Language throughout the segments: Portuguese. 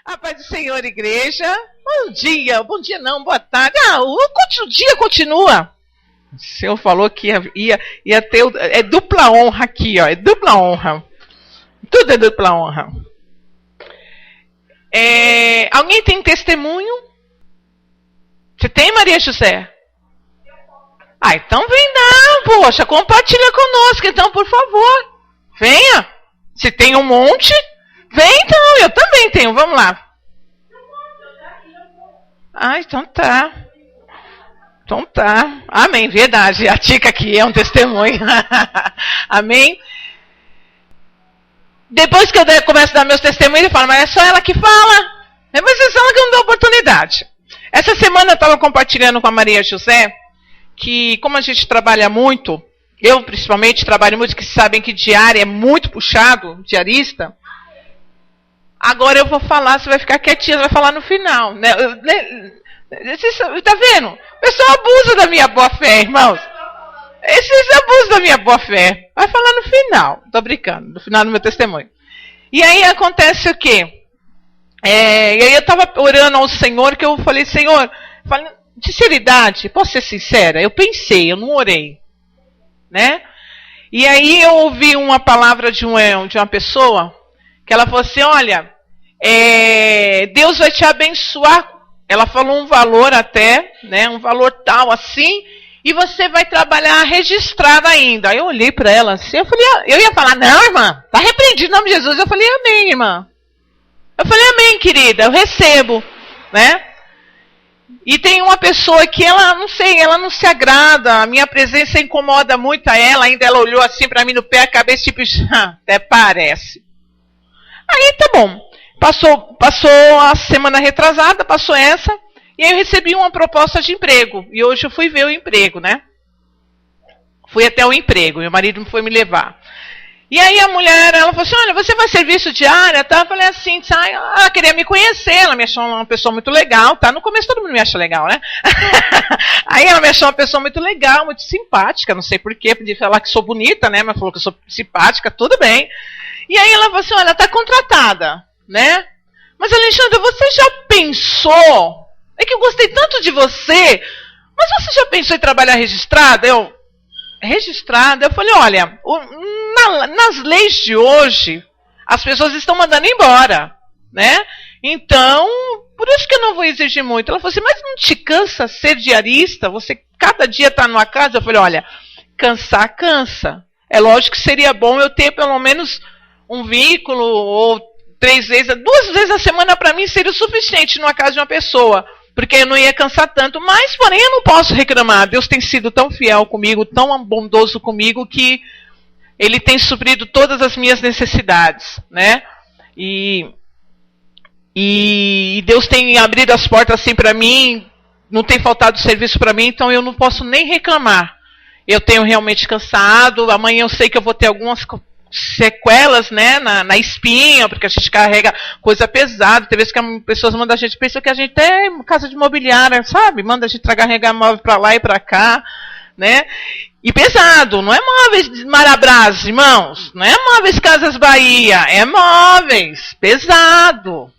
A paz do Senhor, igreja. Bom dia não, boa tarde. O dia continua. O Senhor falou que ia ter... É dupla honra aqui, ó. É dupla honra. Tudo é dupla honra. Alguém tem testemunho? Você tem, Maria José? Então vem dar, poxa. Compartilha conosco, então, por favor. Venha. Se tem um monte... Vem então, eu também tenho, vamos lá. Então tá. Então tá. Amém, verdade. A Tica aqui é um testemunho. Amém. Depois que eu começo a dar meus testemunhos, eu falo, mas é só ela que fala. Mas é só ela que não dá oportunidade. Essa semana eu estava compartilhando com a Maria José que, como a gente trabalha muito, eu principalmente trabalho muito, que sabem que diário é muito puxado, diarista. Agora eu vou falar, você vai ficar quietinha, você vai falar no final. Né? Tá vendo? O pessoal abusa da minha boa fé, irmãos. Esses abusam da minha boa fé. Vai falar no final. Tô brincando, no final do meu testemunho. E aí acontece o quê? E aí eu estava orando ao Senhor, que eu falei, Senhor, de sinceridade, posso ser sincera? Eu pensei, eu não orei. Né? E aí eu ouvi uma palavra de uma pessoa, que ela falou assim, olha, Deus vai te abençoar. Ela falou um valor até, né, um valor tal assim, e você vai trabalhar registrado ainda. Aí eu olhei para ela assim, eu falei, eu ia falar, não, irmã, tá repreendido em nome de Jesus. Eu falei, amém, irmã. Eu falei, amém, querida, eu recebo, né? E tem uma pessoa que ela não se agrada, a minha presença incomoda muito a ela, ainda ela olhou assim para mim no pé, a cabeça tipo, até parece. Aí tá bom, passou a semana retrasada, passou essa, e aí eu recebi uma proposta de emprego, e hoje eu fui ver o emprego, né? Fui até o emprego, meu marido foi me levar. E aí a mulher, ela falou assim, olha, você vai serviço diária, tá? Eu falei assim, ela queria me conhecer, ela me achou uma pessoa muito legal, tá? No começo todo mundo me acha legal, né? Aí ela me achou uma pessoa muito legal, muito simpática, não sei porquê, podia falar que sou bonita, né? Mas falou que eu sou simpática, tudo bem. E aí ela falou assim, olha, tá contratada, né? Mas Alexandre, você já pensou? É que eu gostei tanto de você, mas você já pensou em trabalhar registrada? Registrada? Eu falei, olha, nas leis de hoje, as pessoas estão mandando embora, né? Então, por isso que eu não vou exigir muito. Ela falou assim, mas não te cansa ser diarista? Você cada dia tá numa casa? Eu falei, olha, cansar, cansa. É lógico que seria bom eu ter pelo menos um vínculo, ou 2 vezes a semana para mim seria o suficiente numa casa de uma pessoa, porque eu não ia cansar tanto, mas porém eu não posso reclamar. Deus tem sido tão fiel comigo, tão bondoso comigo, que Ele tem suprido todas as minhas necessidades, né? E Deus tem abrido as portas assim para mim, não tem faltado serviço para mim, então eu não posso nem reclamar. Eu tenho realmente cansado, amanhã eu sei que eu vou ter algumas sequelas, né, na espinha, porque a gente carrega coisa pesada. Tem vezes que as pessoas mandam a gente, pensam que a gente é casa de imobiliária, sabe? Manda a gente carregar móvel para lá e para cá, né? E pesado, não é móveis Marabras, irmãos, não é móveis Casas Bahia, é móveis, pesado,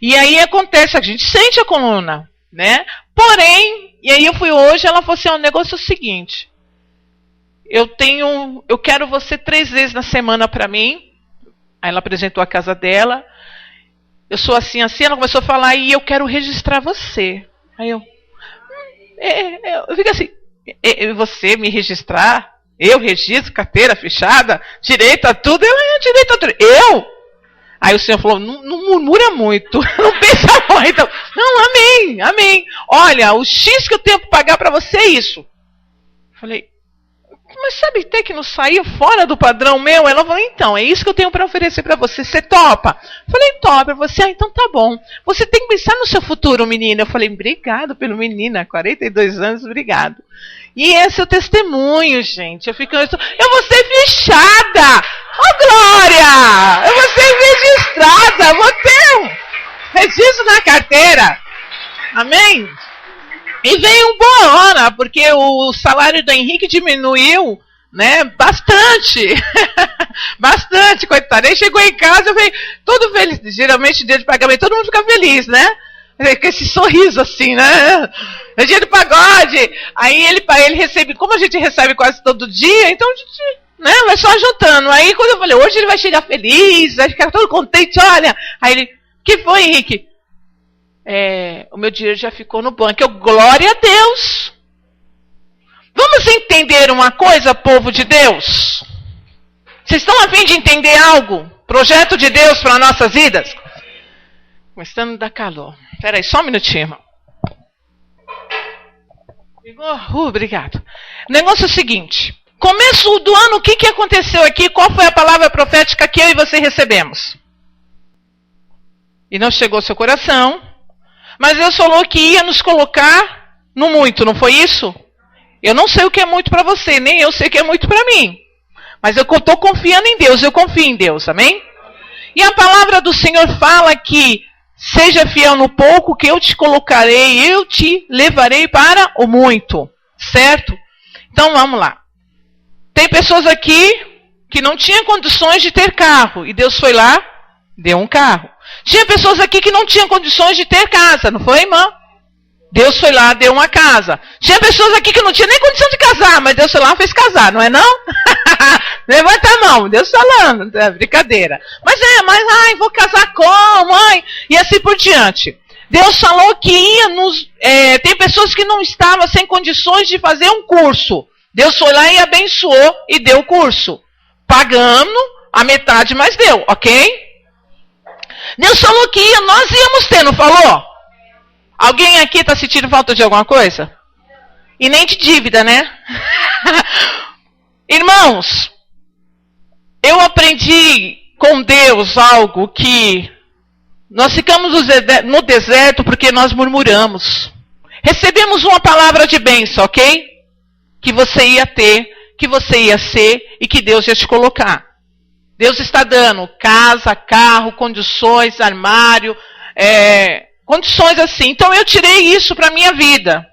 E aí acontece, a gente sente a coluna, né? Porém, e aí eu fui hoje, ela falou assim, o negócio é o seguinte, eu quero você 3 vezes na semana para mim. Aí ela apresentou a casa dela. Eu sou assim, ela começou a falar, e eu quero registrar você. Aí eu fico assim, você me registrar? Eu registro, carteira fechada, direito a tudo, direito a tudo. Aí o Senhor falou, não murmura muito, não pensa muito. Não, amém. Olha, o X que eu tenho para pagar para você é isso. Falei, mas sabe até que não saiu fora do padrão meu? Ela falou, então, é isso que eu tenho para oferecer para você. Você topa? Falei, topa. Você, então tá bom. Você tem que pensar no seu futuro, menina. Eu falei, obrigado pelo menina, 42 anos, obrigado. E esse é o testemunho, gente. Eu vou ser fechada. Ô, Glória! Eu vou ser registrada. Vou ter um registro na carteira. Amém? E veio uma boa hora, porque o salário do Henrique diminuiu né? Bastante. Bastante, coitado. Aí chegou em casa, eu falei, todo feliz. Geralmente, dia de pagamento, todo mundo fica feliz, né? Com esse sorriso assim, né? É dia do pagode. Aí ele recebe, como a gente recebe quase todo dia, então a gente, né, vai só juntando. Aí quando eu falei, hoje ele vai chegar feliz, vai ficar todo contente, olha. Aí ele, que foi, Henrique? O meu dinheiro já ficou no banco. Eu, glória a Deus. Vamos entender uma coisa, povo de Deus? Vocês estão a fim de entender algo? Projeto de Deus para nossas vidas? Começando a dar calor. Espera aí, só um minutinho, irmão. Obrigado. O negócio é o seguinte. Começo do ano, o que aconteceu aqui? Qual foi a palavra profética que eu e você recebemos? E não chegou ao seu coração. Mas Deus falou que ia nos colocar no muito, não foi isso? Eu não sei o que é muito para você, nem eu sei o que é muito para mim. Mas eu estou confiando em Deus, eu confio em Deus, amém? E a palavra do Senhor fala que seja fiel no pouco que eu te colocarei, eu te levarei para o muito, certo? Então vamos lá. Tem pessoas aqui que não tinham condições de ter carro, e Deus foi lá, deu um carro. Tinha pessoas aqui que não tinham condições de ter casa, não foi, irmã? Deus foi lá, deu uma casa. Tinha pessoas aqui que não tinham nem condição de casar, mas Deus foi lá e fez casar, não é não? Levanta a mão, Deus falando, é brincadeira. Mas vou casar como, mãe? E assim por diante. Deus falou que ia nos... tem pessoas que não estavam sem condições de fazer um curso. Deus foi lá e abençoou e deu o curso. Pagando a metade, mas deu, ok? Deus falou que nós íamos ter, não falou? Alguém aqui está sentindo falta de alguma coisa? E nem de dívida, né? Irmãos, eu aprendi com Deus algo que nós ficamos no deserto porque nós murmuramos. Recebemos uma palavra de bênção, ok? Que você ia ter, que você ia ser e que Deus ia te colocar. Deus está dando casa, carro, condições, armário, condições assim. Então eu tirei isso para a minha vida.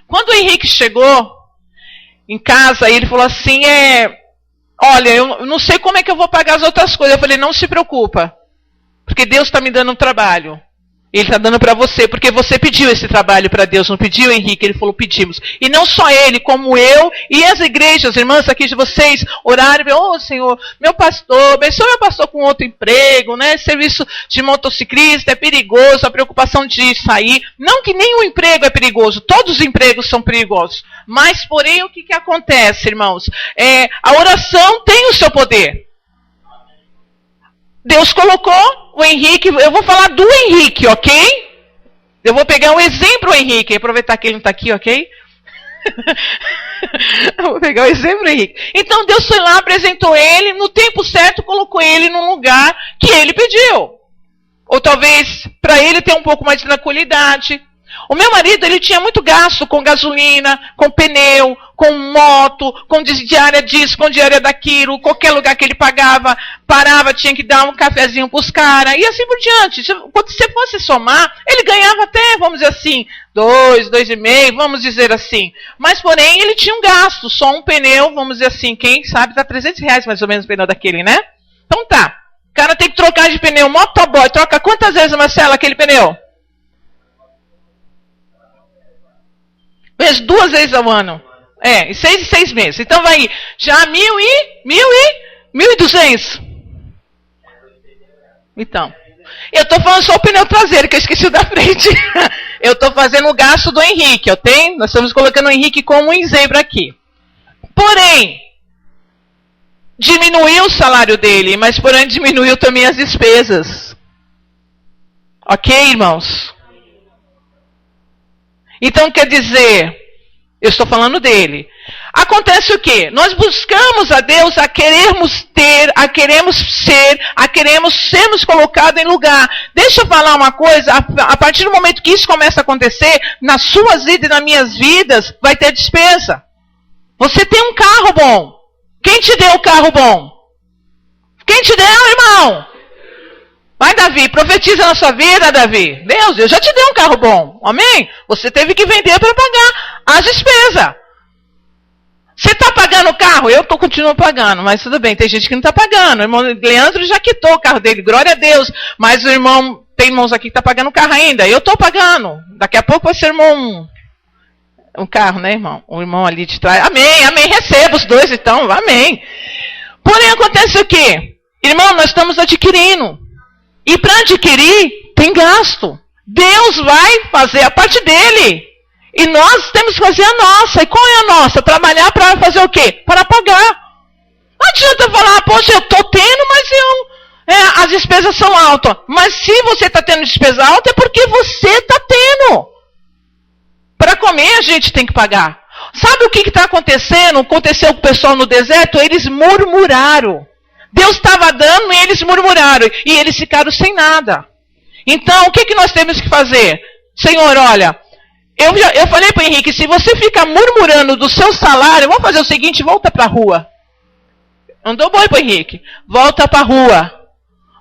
Quando o Henrique chegou em casa, ele falou assim, olha, eu não sei como é que eu vou pagar as outras coisas. Eu falei, não se preocupa, porque Deus está me dando um trabalho. Ele está dando para você, porque você pediu esse trabalho para Deus, não pediu, Henrique? Ele falou, pedimos. E não só ele, como eu e as igrejas, irmãs aqui de vocês, oraram, Senhor, meu pastor, abençoe meu pastor com outro emprego, né? Serviço de motociclista é perigoso, a preocupação de sair. Não que nenhum emprego é perigoso, todos os empregos são perigosos. Mas, porém, o que acontece, irmãos? A oração tem o seu poder. Deus colocou o Henrique, eu vou falar do Henrique, ok? Eu vou pegar um exemplo do Henrique, aproveitar que ele não está aqui, ok? Eu vou pegar o exemplo do Henrique. Então Deus foi lá, apresentou ele, no tempo certo colocou ele num lugar que ele pediu. Ou talvez para ele ter um pouco mais de tranquilidade. O meu marido, ele tinha muito gasto com gasolina, com pneu, com moto, com diária disso, com diária daquilo, qualquer lugar que ele pagava, parava, tinha que dar um cafezinho para os caras, e assim por diante. Quando você fosse somar, ele ganhava até, vamos dizer assim, 2,5, vamos dizer assim. Mas, porém, ele tinha um gasto, só um pneu, vamos dizer assim, quem sabe dá R$300 mais ou menos o pneu daquele, né? Então tá, o cara tem que trocar de pneu, motoboy, troca quantas vezes, Marcelo, aquele pneu? 2 vezes ao ano. Em 6 e 6 meses. Então vai já 1.200. Então. Eu estou falando só o pneu traseiro, que eu esqueci o da frente. Eu estou fazendo o gasto do Henrique, ok? Nós estamos colocando o Henrique como um exemplo aqui. Porém, diminuiu o salário dele, mas porém diminuiu também as despesas. Ok, irmãos? Então, quer dizer, eu estou falando dele. Acontece o quê? Nós buscamos a Deus a querermos ter, a queremos ser, a queremos sermos colocados em lugar. Deixa eu falar uma coisa, a partir do momento que isso começa a acontecer, nas suas vidas e nas minhas vidas, vai ter despesa. Você tem um carro bom. Quem te deu o carro bom? Quem te deu, irmão? Vai, Davi, profetiza na sua vida, Davi. Deus, eu já te dei um carro bom. Amém? Você teve que vender para pagar as despesas. Você está pagando carro, eu continuo pagando, mas tudo bem, tem gente que não está pagando. O irmão Leandro já quitou o carro dele, glória a Deus. Mas tem irmãos aqui que estão pagando o carro ainda. Eu estou pagando. Daqui a pouco vai ser um carro, né, irmão? Um irmão ali de trás. Amém, amém. Receba os dois, então, amém. Porém, acontece o quê? Irmão, nós estamos adquirindo. E para adquirir, tem gasto. Deus vai fazer a parte dele. E nós temos que fazer a nossa. E qual é a nossa? Trabalhar para fazer o quê? Para pagar. Não adianta falar, poxa, eu estou tendo, mas as despesas são altas. Mas se você está tendo despesa alta, é porque você está tendo. Para comer, a gente tem que pagar. Sabe o que está acontecendo? Aconteceu com o pessoal no deserto? Eles murmuraram. Deus estava dando e eles murmuraram. E eles ficaram sem nada. Então, o que nós temos que fazer? Senhor, olha... Eu falei para o Henrique, se você ficar murmurando do seu salário, vamos fazer o seguinte, volta para a rua. Não dou boi para o Henrique. Volta para a rua.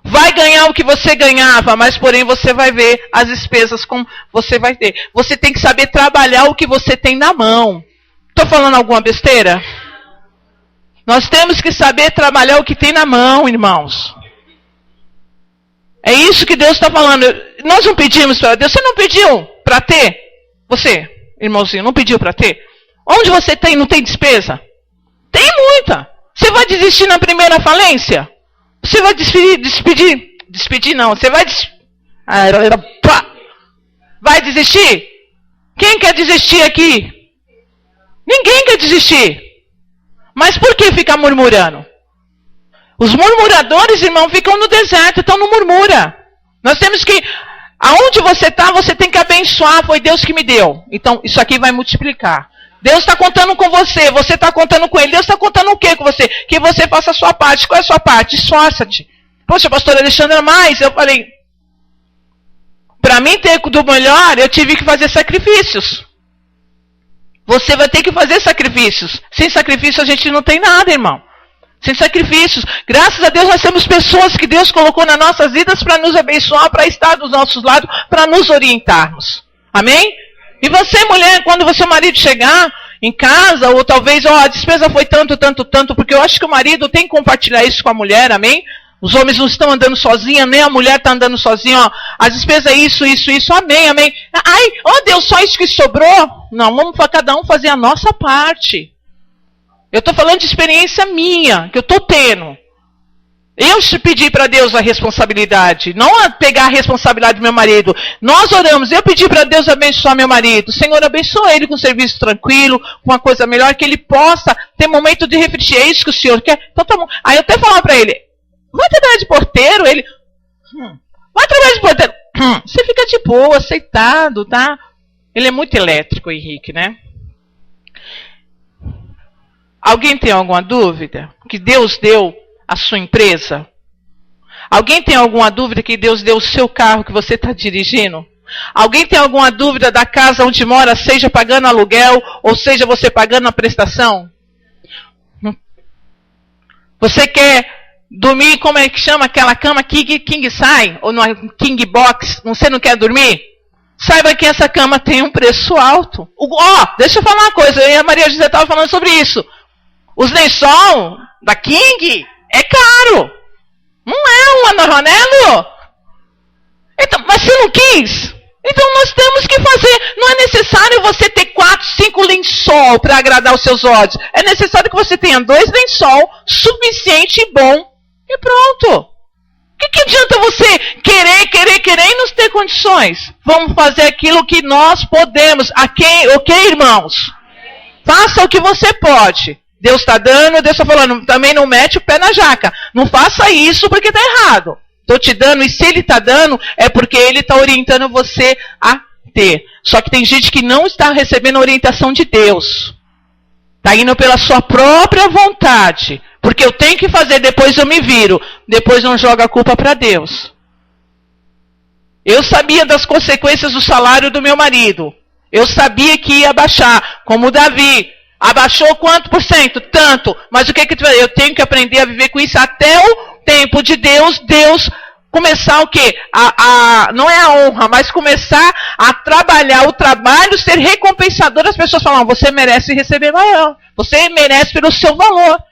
Vai ganhar o que você ganhava, mas porém você vai ver as despesas como você vai ter. Você tem que saber trabalhar o que você tem na mão. Estou falando alguma besteira? Nós temos que saber trabalhar o que tem na mão, irmãos. É isso que Deus está falando. Nós não pedimos para Deus. Você não pediu para ter? Você, irmãozinho, não pediu para ter? Onde você tem, não tem despesa? Tem muita. Você vai desistir na primeira falência? Você vai despedir não. Você vai vai desistir? Quem quer desistir aqui? Ninguém quer desistir. Mas por que ficar murmurando? Os murmuradores, irmão, ficam no deserto, então não murmura. Nós temos que... Aonde você está, você tem que abençoar. Foi Deus que me deu. Então, isso aqui vai multiplicar. Deus está contando com você. Você está contando com Ele. Deus está contando o que com você? Que você faça a sua parte. Qual é a sua parte? Esforça-te. Poxa, pastor Alexandre, mas eu falei... Para mim ter do melhor, eu tive que fazer sacrifícios. Você vai ter que fazer sacrifícios. Sem sacrifício, a gente não tem nada, irmão. Sem sacrifícios. Graças a Deus nós temos pessoas que Deus colocou nas nossas vidas para nos abençoar, para estar dos nossos lados, para nos orientarmos. Amém? E você, mulher, quando o seu marido chegar em casa, ou talvez, a despesa foi tanto, porque eu acho que o marido tem que compartilhar isso com a mulher, amém? Os homens não estão andando sozinhos, nem a mulher está andando sozinha, ó. As despesas é isso, amém, amém. Ai, Deus, só isso que sobrou? Não, vamos para cada um fazer a nossa parte. Eu estou falando de experiência minha, que eu estou tendo. Eu pedi para Deus a responsabilidade, não a pegar a responsabilidade do meu marido. Nós oramos, eu pedi para Deus abençoar meu marido. Senhor, abençoa ele com um serviço tranquilo, com uma coisa melhor, que ele possa ter momento de refletir. É isso que o Senhor quer? Então tá bom. Aí eu até falava para ele, vai trabalhar de porteiro? Ele, vai trabalhar de porteiro. Você fica de boa, aceitado, tá? Ele é muito elétrico, Henrique, né? Alguém tem alguma dúvida? Que Deus deu a sua empresa? Alguém tem alguma dúvida que Deus deu o seu carro que você está dirigindo? Alguém tem alguma dúvida da casa onde mora, seja pagando aluguel, ou seja você pagando a prestação? Você quer dormir, como é que chama aquela cama King Size, ou no King Box, você não quer dormir? Saiba que essa cama tem um preço alto. Deixa eu falar uma coisa, eu e a Maria José estavam falando sobre isso. Os lençol da King é caro. Não é um anorronelo? Então, mas você não quis? Então nós temos que fazer. Não é necessário você ter 4, 5 lençol para agradar os seus olhos. É necessário que você tenha 2 lençol suficiente e bom. E pronto. O que adianta você querer e não ter condições? Vamos fazer aquilo que nós podemos. Ok, irmãos? Faça o que você pode. Deus está dando, Deus está falando, também não mete o pé na jaca. Não faça isso porque está errado. Estou te dando, e se Ele está dando, é porque Ele está orientando você a ter. Só que tem gente que não está recebendo a orientação de Deus. Está indo pela sua própria vontade. Porque eu tenho que fazer, depois eu me viro. Depois não joga a culpa para Deus. Eu sabia das consequências do salário do meu marido. Eu sabia que ia baixar, como Davi. Abaixou quanto por cento? Tanto. Mas o que eu tenho que aprender a viver com isso até o tempo de Deus começar o quê? Não é a honra, mas começar a trabalhar o trabalho, ser recompensador. As pessoas falam, você merece receber maior. Você merece pelo seu valor.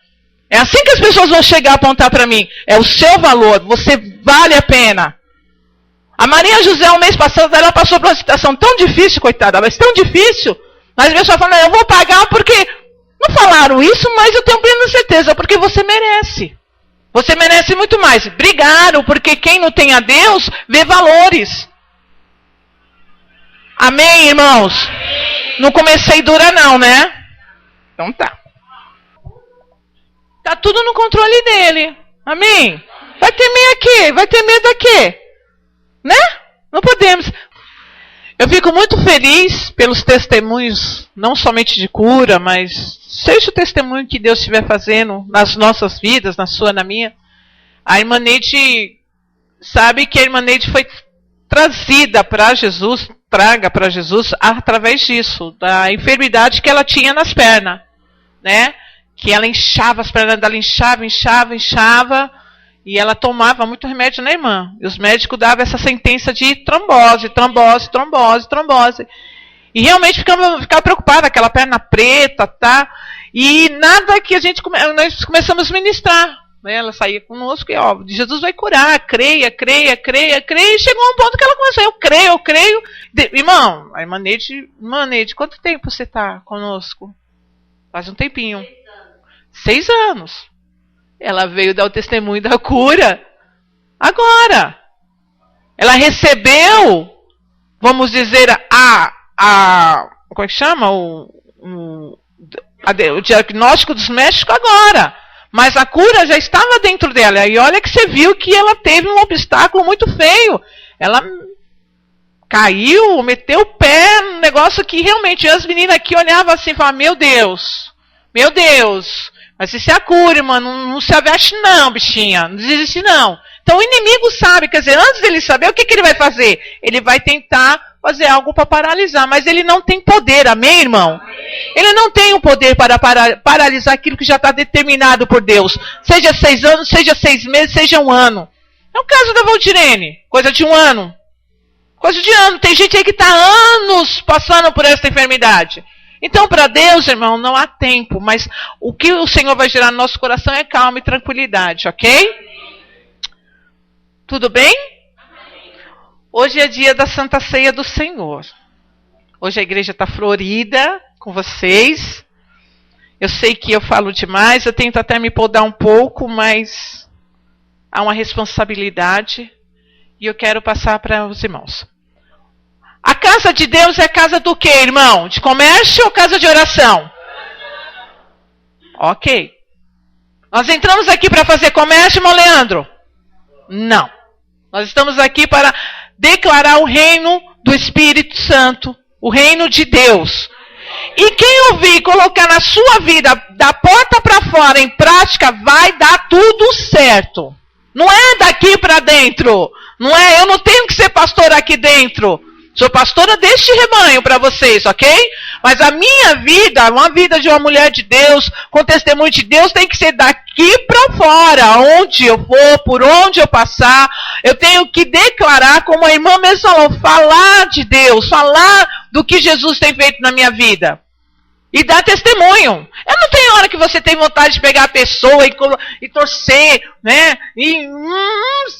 É assim que as pessoas vão chegar a apontar para mim. É o seu valor. Você vale a pena. A Maria José, o mês passado, ela passou por uma situação tão difícil, coitada, mas tão difícil. Mas as pessoas falam, eu vou pagar porque... Não falaram isso, mas eu tenho plena certeza, porque você merece. Você merece muito mais. Brigaram, porque quem não tem a Deus, vê valores. Amém, irmãos? Não comecei dura não, né? Então tá. Tá tudo no controle dele. Amém? Vai temer aqui, vai ter medo aqui. Né? Não podemos. Eu fico muito feliz pelos testemunhos, não somente de cura, mas seja o testemunho que Deus estiver fazendo nas nossas vidas, na sua, na minha. A irmã Neide sabe que a irmã Neide foi trazida para Jesus, traga para Jesus através disso, da enfermidade que ela tinha nas pernas, né? Que ela inchava, as pernas dela inchava, e ela tomava muito remédio, né, irmã? E os médicos davam essa sentença de trombose. E realmente ficava preocupada, aquela perna preta, tá? E nada que nós começamos a ministrar. Né? Ela saía conosco e, ó, Jesus vai curar, creia. E chegou um ponto que ela começou, eu creio. Irmão, a irmã Neide, quanto tempo você tá conosco? Faz um tempinho. 6 anos. Ela veio dar o testemunho da cura agora. Ela recebeu, vamos dizer, como é que chama? O diagnóstico dos médicos agora. Mas a cura já estava dentro dela. E olha que você viu que ela teve um obstáculo muito feio. Ela caiu, meteu o pé num negócio que realmente as meninas aqui olhavam assim e falavam, meu Deus. Mas isso é a cura, mano. Não se aveste não, bichinha. Não desiste não. Então o inimigo sabe, quer dizer, antes dele saber, o que ele vai fazer? Ele vai tentar fazer algo para paralisar, mas ele não tem poder, amém, irmão? Ele não tem o poder para paralisar aquilo que já está determinado por Deus. Seja 6 anos, seja 6 meses, seja 1 ano. É o caso da Valdirene, coisa de 1 ano. Coisa de ano. Tem gente aí que está anos passando por essa enfermidade. Então, para Deus, irmão, não há tempo, mas o que o Senhor vai gerar no nosso coração é calma e tranquilidade, ok? Tudo bem? Hoje é dia da Santa Ceia do Senhor. Hoje a igreja está florida com vocês. Eu sei que eu falo demais, eu tento até me podar um pouco, mas há uma responsabilidade e eu quero passar para os irmãos. A casa de Deus é casa do quê, irmão? De comércio ou casa de oração? Ok. Nós entramos aqui para fazer comércio, irmão Leandro? Não. Nós estamos aqui para declarar o reino do Espírito Santo, o reino de Deus. E quem ouvir colocar na sua vida, da porta para fora, em prática, vai dar tudo certo. Não é daqui para dentro. Não é, eu não tenho que ser pastor aqui dentro. Sou pastora deste rebanho para vocês, ok? Mas a minha vida, uma vida de uma mulher de Deus, com testemunho de Deus, tem que ser daqui para fora. Onde eu for, por onde eu passar, eu tenho que declarar, como a irmã mesmo falou, falar de Deus, falar do que Jesus tem feito na minha vida. E dar testemunho. Eu não tenho hora que você tem vontade de pegar a pessoa e torcer, né? E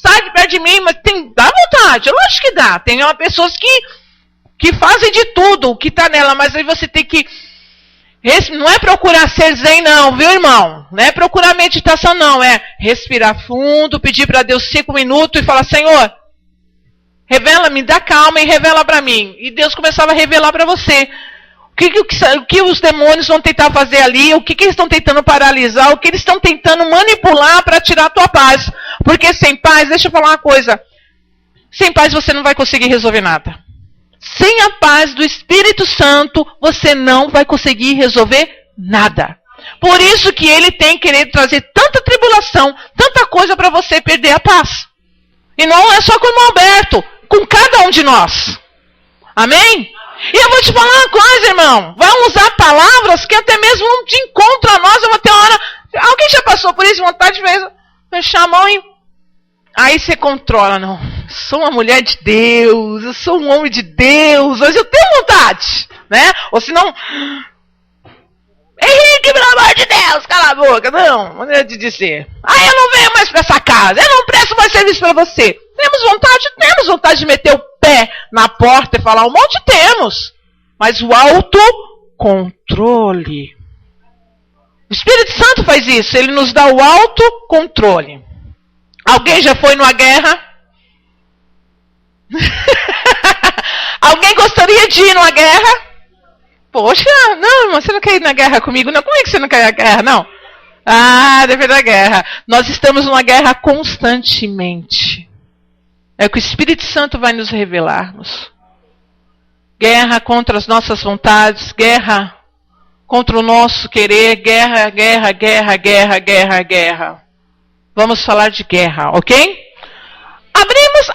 sai de perto de mim, mas dá vontade. Lógico que dá. Tem pessoas que fazem de tudo o que está nela, mas aí você tem que... Não é procurar ser zen não, viu, irmão? Não é procurar meditação não, é respirar fundo, pedir para Deus 5 minutos e falar, Senhor, revela, me dá calma e revela para mim. E Deus começava a revelar para você. O que os demônios vão tentar fazer ali, o que eles estão tentando paralisar, o que eles estão tentando manipular para tirar a tua paz. Porque sem paz, deixa eu falar uma coisa, sem paz você não vai conseguir resolver nada. Sem a paz do Espírito Santo, você não vai conseguir resolver nada. Por isso que ele tem querido trazer tanta tribulação, tanta coisa para você perder a paz. E não é só com o irmão Alberto, com cada um de nós. Amém? E eu vou te falar uma coisa, irmão. Vão usar palavras que até mesmo vão de encontro a nós. Eu vou ter uma hora... Alguém já passou por isso? Vontade de fechar a mão e... Aí você controla, não. Eu sou uma mulher de Deus, eu sou um homem de Deus, hoje eu tenho vontade, né? Ou senão, Henrique, pelo amor de Deus, cala a boca. Não, maneira de dizer. Eu não venho mais pra essa casa, eu não presto mais serviço pra você. Temos vontade de meter o pé na porta e falar um monte, temos. Mas o autocontrole. O Espírito Santo faz isso, ele nos dá o autocontrole. Alguém já foi numa guerra? Alguém gostaria de ir numa guerra? Poxa, não, irmão, você não quer ir na guerra comigo? Não, como é que você não quer ir na guerra? Não. Deve da guerra. Nós estamos numa guerra constantemente. É o que o Espírito Santo vai nos revelarmos. Guerra contra as nossas vontades, guerra contra o nosso querer, guerra. Vamos falar de guerra, ok? Abramos,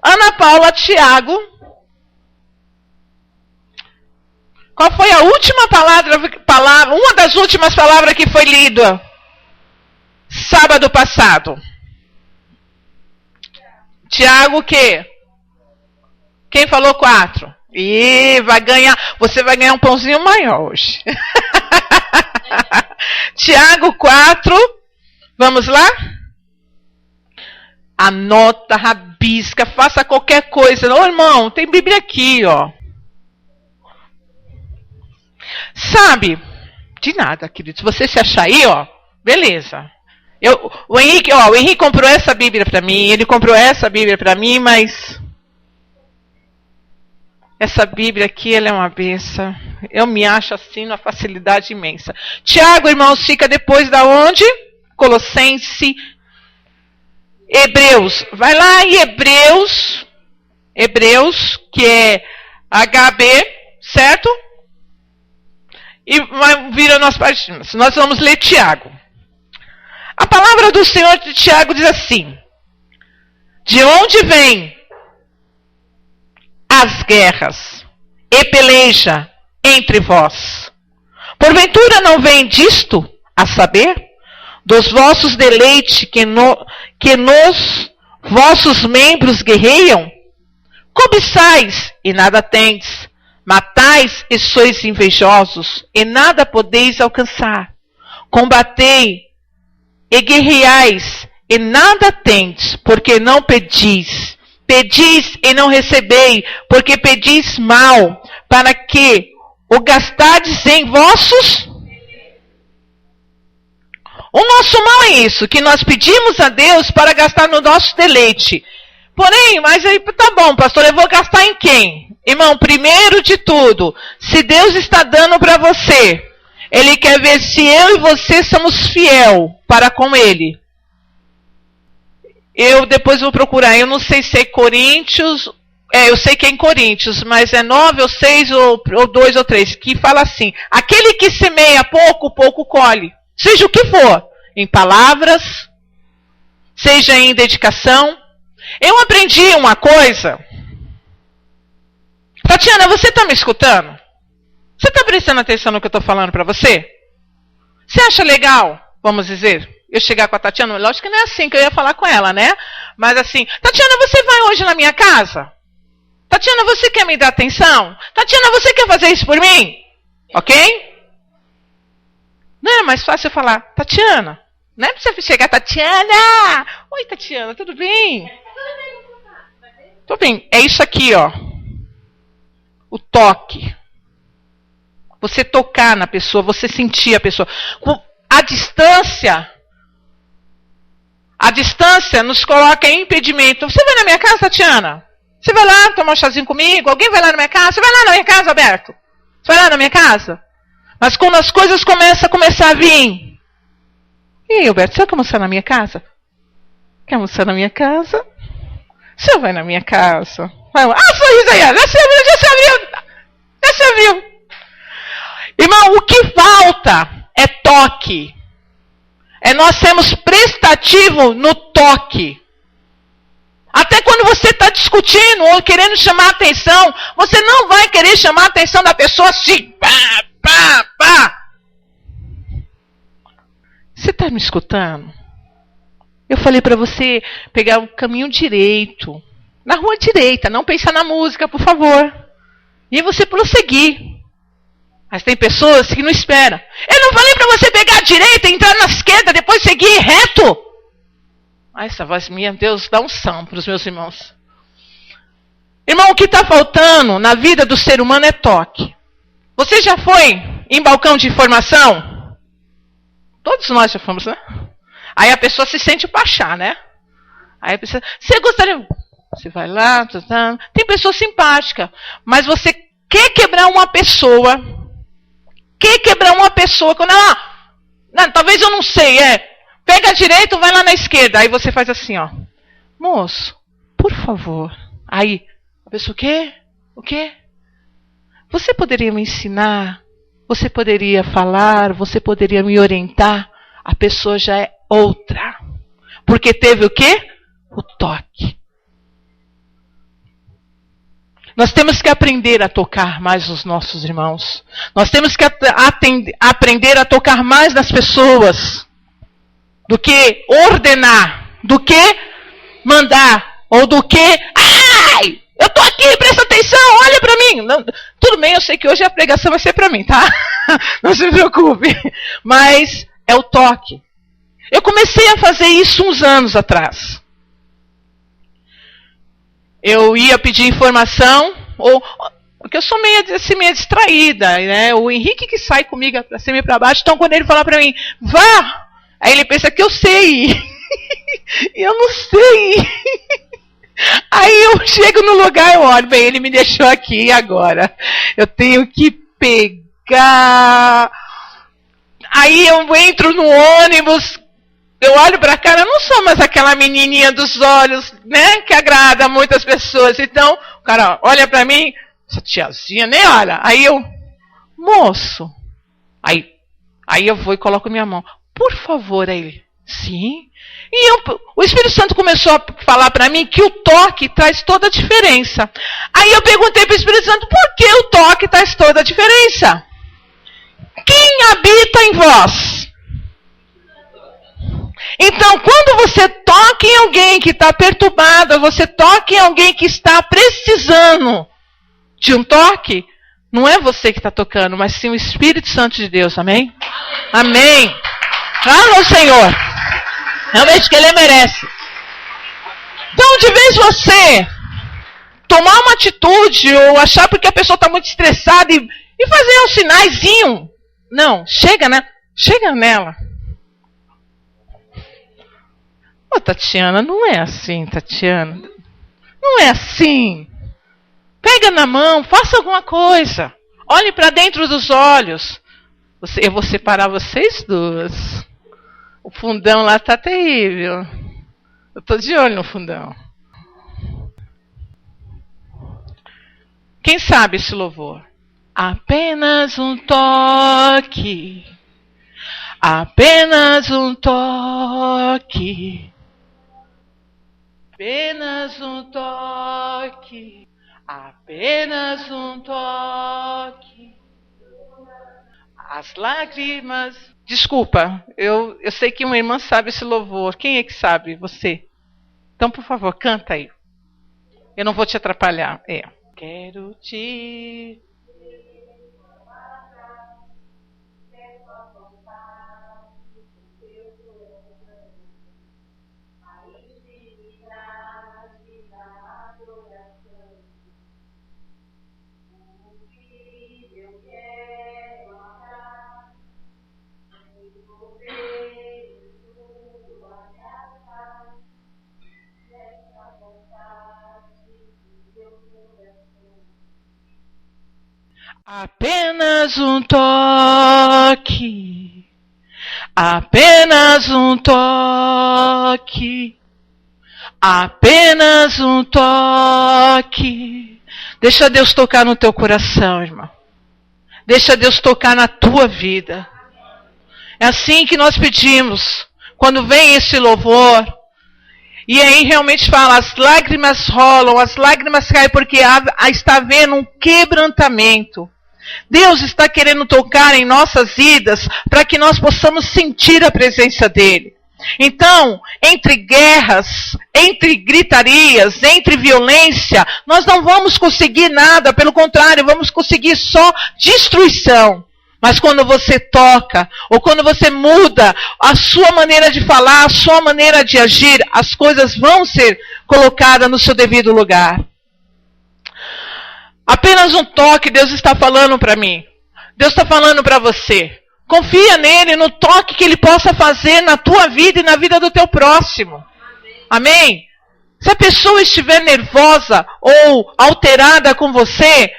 Ana Paula, Tiago. Qual foi a última palavra, uma das últimas palavras que foi lida sábado passado? Tiago o quê? Quem falou 4? Você vai ganhar um pãozinho maior hoje. Tiago 4, vamos lá? Anota, rabisca, faça qualquer coisa. Ô irmão, tem Bíblia aqui, ó. Sabe? De nada, querido. Se você se achar aí, ó, beleza. O Henrique comprou essa Bíblia para mim, ele comprou essa Bíblia para mim, mas essa Bíblia aqui, ela é uma benção. Eu me acho assim, numa facilidade imensa. Tiago, irmãos, fica depois da onde? Colossenses, Hebreus. Vai lá em Hebreus, que é HB, certo? E vira nós partimos. Nós vamos ler Tiago. A palavra do Senhor de Tiago diz assim: de onde vêm as guerras e peleja entre vós? Porventura não vem disto, a saber, dos vossos deleites que nos vossos membros guerreiam? Cobiçais e nada tendes, matais e sois invejosos e nada podeis alcançar. Combatei e guerreais e nada tendes, porque não pedis. Pedis e não recebeis, porque pedis mal, para que o gastardes em vossos. O nosso mal é isso, que nós pedimos a Deus para gastar no nosso deleite. Porém, mas aí, tá bom, pastor, eu vou gastar em quem? Irmão, primeiro de tudo, se Deus está dando para você, Ele quer ver se eu e você somos fiel para com Ele. Eu depois vou procurar, eu não sei se é Coríntios, eu sei que é em Coríntios, mas é 9 ou 6 ou 2 ou 3, que fala assim: aquele que semeia pouco, pouco colhe. Seja o que for, em palavras, seja em dedicação. Eu aprendi uma coisa. Tatiana, você está me escutando? Você está prestando atenção no que eu estou falando para você? Você acha legal, vamos dizer, eu chegar com a Tatiana? Lógico que não é assim que eu ia falar com ela, né? Mas assim, Tatiana, você vai hoje na minha casa? Tatiana, você quer me dar atenção? Tatiana, você quer fazer isso por mim? Ok? Não é mais fácil eu falar, Tatiana. Não é pra você chegar, Tatiana! Oi, Tatiana, tudo bem? Tudo bem. É isso aqui, ó. O toque. Você tocar na pessoa, você sentir a pessoa. A distância nos coloca em impedimento. Você vai na minha casa, Tatiana? Você vai lá tomar um chazinho comigo? Alguém vai lá na minha casa? Você vai lá na minha casa, Alberto? Você vai lá na minha casa? Mas quando as coisas começam a vir. E aí, Alberto, você quer almoçar na minha casa? Quer almoçar na minha casa? Você vai na minha casa? Vai, sorriso aí, já se abriu. Irmão, o que falta é toque. É nós sermos prestativos no toque. Até quando você está discutindo ou querendo chamar a atenção, você não vai querer chamar a atenção da pessoa assim, pá. Você está me escutando? Eu falei para você pegar o caminho direito. Na rua direita, não pensar na música, por favor. E você prosseguir. Mas tem pessoas que não esperam. Eu não falei para você pegar a direita, entrar na esquerda, depois seguir reto? Essa voz minha, Deus, dá unção para os meus irmãos. Irmão, o que está faltando na vida do ser humano é toque. Você já foi em balcão de informação? Todos nós já fomos, né? Aí a pessoa se sente pachá, né? Aí a pessoa, você gostaria... Você vai lá, tem pessoa simpática, mas você quer quebrar uma pessoa, quando ela... Não, talvez eu não sei, pega a direita, vai lá na esquerda. Aí você faz assim, ó. Moço, por favor. Aí, a pessoa, o quê? Você poderia me ensinar? Você poderia falar? Você poderia me orientar? A pessoa já é outra. Porque teve o quê? O toque. Nós temos que aprender a tocar mais os nossos irmãos. Nós temos que aprender a tocar mais nas pessoas. Do que ordenar, do que mandar, ou do que... Ai, eu tô aqui, presta atenção, olha pra mim. Não, tudo bem, eu sei que hoje a pregação vai ser pra mim, tá? Não se preocupe. Mas é o toque. Eu comecei a fazer isso uns anos atrás. Eu ia pedir informação, porque eu sou meio distraída, né? O Henrique que sai comigo pra cima e pra baixo, então quando ele fala pra mim, vá! Aí ele pensa que eu sei. E eu não sei. Aí eu chego no lugar, eu olho, bem, ele me deixou aqui agora. Eu tenho que pegar. Aí eu entro no ônibus, eu olho pra cara, eu não sou mais aquela menininha dos olhos, né? Que agrada muitas pessoas. Então, o cara olha pra mim, essa tiazinha nem olha. Aí eu, moço. Aí eu vou e coloco minha mão. Por favor, aí ele, sim. E o Espírito Santo começou a falar para mim que o toque traz toda a diferença. Aí eu perguntei para o Espírito Santo, por que o toque traz toda a diferença? Quem habita em vós? Então, quando você toca em alguém que está perturbado, você toca em alguém que está precisando de um toque, não é você que está tocando, mas sim o Espírito Santo de Deus, amém? Amém. Fala ao Senhor. Realmente que Ele merece. Então, de vez você tomar uma atitude ou achar porque a pessoa está muito estressada e fazer um sinaizinho. Não, chega nela. Ô, Tatiana, não é assim, Tatiana. Não é assim. Pega na mão, faça alguma coisa. Olhe para dentro dos olhos. Eu vou separar vocês duas. O fundão lá tá terrível. Eu tô de olho no fundão. Quem sabe esse louvor? Apenas um toque. Apenas um toque. Apenas um toque. Apenas um toque. As lágrimas... Desculpa, eu sei que uma irmã sabe esse louvor. Quem é que sabe? Você. Então, por favor, canta aí. Eu não vou te atrapalhar. Quero te... Apenas um toque, apenas um toque, apenas um toque. Deixa Deus tocar no teu coração, irmão. Deixa Deus tocar na tua vida. É assim que nós pedimos, quando vem esse louvor. E aí realmente fala, as lágrimas rolam, as lágrimas caem, porque está havendo um quebrantamento. Deus está querendo tocar em nossas vidas para que nós possamos sentir a presença dEle. Então, entre guerras, entre gritarias, entre violência, nós não vamos conseguir nada, pelo contrário, vamos conseguir só destruição. Mas quando você toca, ou quando você muda a sua maneira de falar, a sua maneira de agir, as coisas vão ser colocadas no seu devido lugar. Apenas um toque, Deus está falando para mim. Deus está falando para você. Confia nele, no toque que ele possa fazer na tua vida e na vida do teu próximo. Amém? Se a pessoa estiver nervosa ou alterada com você,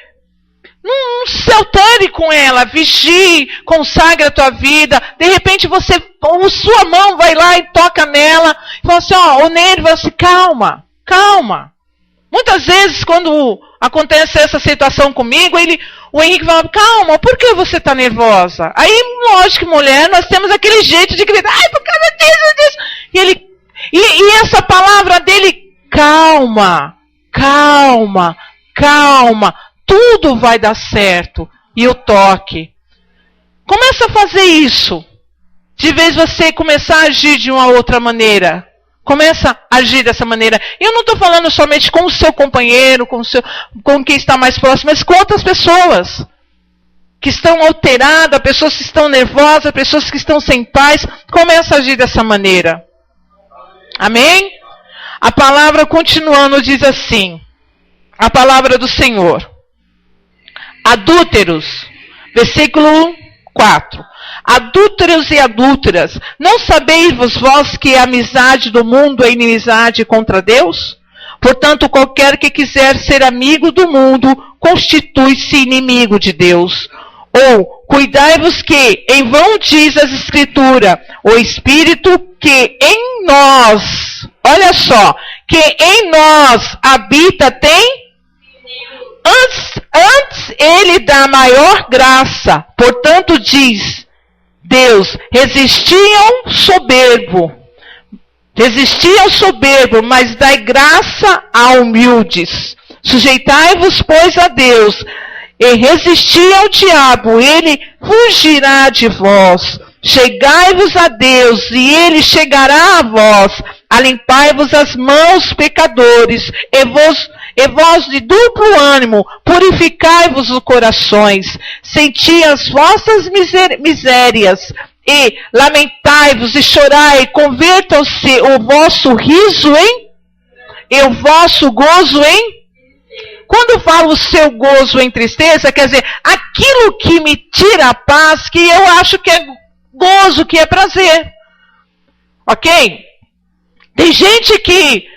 não se altere com ela, vigie, consagre a tua vida. De repente sua mão vai lá e toca nela. E fala assim, o nervo, assim, calma, calma. Muitas vezes quando acontece essa situação comigo, o Henrique fala, calma, por que você está nervosa? Aí, lógico, mulher, nós temos aquele jeito de gritar, ai, por causa disso. E essa palavra dele, calma, calma, calma, tudo vai dar certo. E o toque. Começa a fazer isso. De vez você começar a agir de uma outra maneira. Começa a agir dessa maneira. Eu não estou falando somente com o seu companheiro, com quem está mais próximo, mas com outras pessoas que estão alteradas, pessoas que estão nervosas, pessoas que estão sem paz. Começa a agir dessa maneira. Amém? A palavra continuando diz assim, a palavra do Senhor. Adúlteros, versículo 4. Adúlteros e adúlteras, não sabeis vós que a amizade do mundo é inimizade contra Deus? Portanto, qualquer que quiser ser amigo do mundo, constitui-se inimigo de Deus. Ou, cuidai-vos que, em vão diz as Escrituras, o Espírito que em nós, olha só, que em nós habita tem... Antes ele dá maior graça, portanto diz Deus, resistiam soberbo, mas dai graça a humildes. Sujeitai-vos, pois, a Deus, e resisti ao diabo, ele fugirá de vós. Chegai-vos a Deus, e ele chegará a vós. Alimpai-vos as mãos, pecadores, e vós de duplo ânimo, purificai-vos os corações, senti as vossas misérias, e lamentai-vos e chorai, convertam-se o vosso riso e o vosso gozo em... Quando eu falo o seu gozo em tristeza, quer dizer, aquilo que me tira a paz, que eu acho que é gozo, que é prazer. Ok? Tem gente que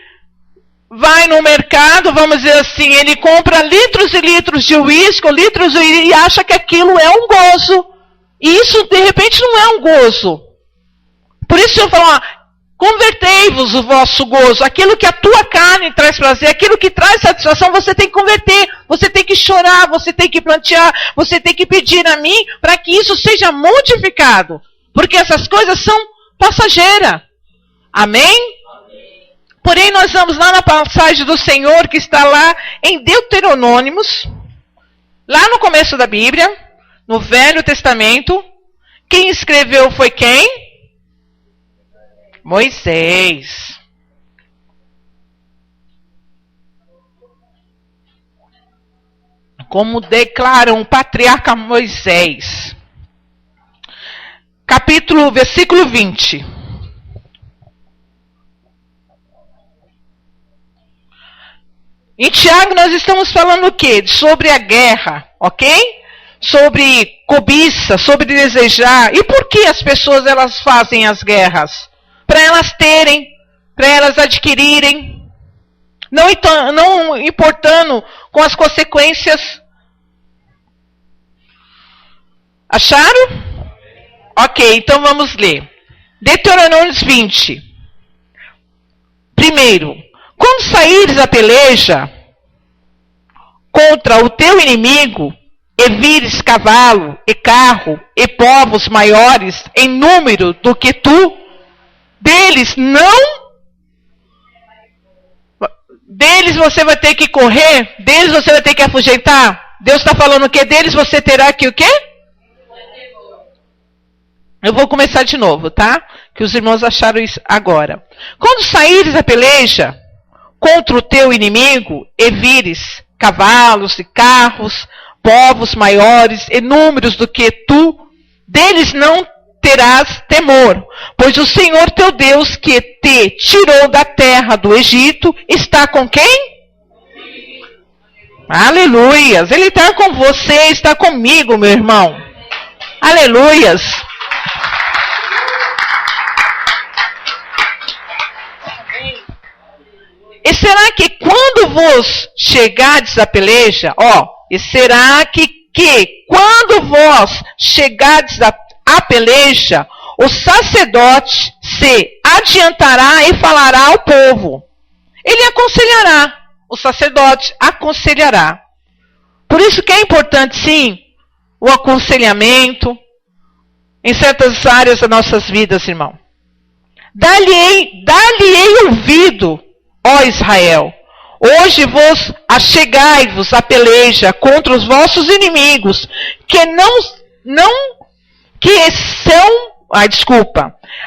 vai no mercado, vamos dizer assim, ele compra litros e litros de uísque, e acha que aquilo é um gozo. E isso, de repente, não é um gozo. Por isso eu falo, convertei-vos o vosso gozo. Aquilo que a tua carne traz prazer, aquilo que traz satisfação, você tem que converter. Você tem que chorar, você tem que plantear, você tem que pedir a mim para que isso seja modificado. Porque essas coisas são passageiras. Amém? Porém, nós vamos lá na passagem do Senhor, que está lá em Deuteronômios, lá no começo da Bíblia, no Velho Testamento. Quem escreveu foi quem? Moisés. Como declara um patriarca Moisés. Versículo 20. Em Tiago nós estamos falando o quê? Sobre a guerra, ok? Sobre cobiça, sobre desejar. E por que as pessoas elas fazem as guerras? Para elas terem, para elas adquirirem, não importando com as consequências. Acharam? Ok, então vamos ler. Deuteronômios 20. Primeiro, quando saíres a peleja contra o teu inimigo, e vires cavalo, e carro, e povos maiores em número do que tu, deles você vai ter que correr, deles você vai ter que afugentar. Deus está falando que deles você terá que o quê? Eu vou começar de novo, tá? Que os irmãos acharam isso agora. Quando saíres a peleja contra o teu inimigo, e vires cavalos e carros, povos maiores e números do que tu, deles não terás temor, pois o Senhor teu Deus, que te tirou da terra do Egito, está com quem? Aleluias! Ele está com você, está comigo, meu irmão. Aleluias! E será que quando vos chegardes à peleja, e será que quando vós chegardes à peleja, o sacerdote se adiantará e falará ao povo. Ele aconselhará, o sacerdote aconselhará. Por isso que é importante, sim, o aconselhamento em certas áreas das nossas vidas, irmão. Dá-lhe-ei ouvido, ó Israel. Hoje vos achegai-vos à peleja contra os vossos inimigos,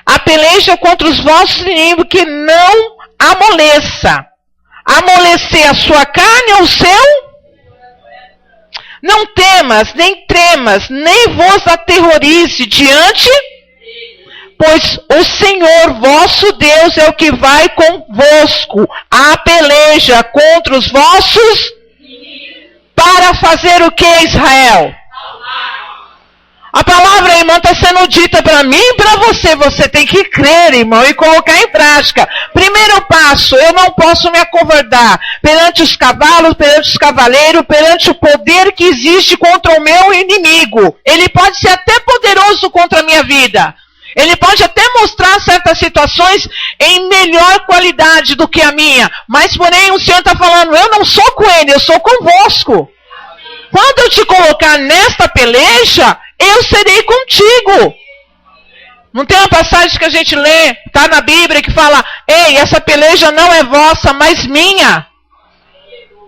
a peleja contra os vossos inimigos que não amoleça. Amolecer a sua carne ou o seu? Não temas, nem tremas, nem vos aterrorize diante, pois o Senhor vosso Deus é o que vai convosco a peleja contra os vossos, para fazer o que, Israel? A palavra, irmão, está sendo dita para mim e para você. Você tem que crer, irmão, e colocar em prática. Primeiro passo, eu não posso me acovardar perante os cavalos, perante os cavaleiros, perante o poder que existe contra o meu inimigo. Ele pode ser até poderoso contra a minha vida. Ele pode até mostrar certas situações em melhor qualidade do que a minha. Mas, porém, o Senhor está falando, eu não sou com ele, eu sou convosco. Quando eu te colocar nesta peleja, eu serei contigo. Não tem uma passagem que a gente lê, está na Bíblia, que fala, ei, essa peleja não é vossa, mas minha.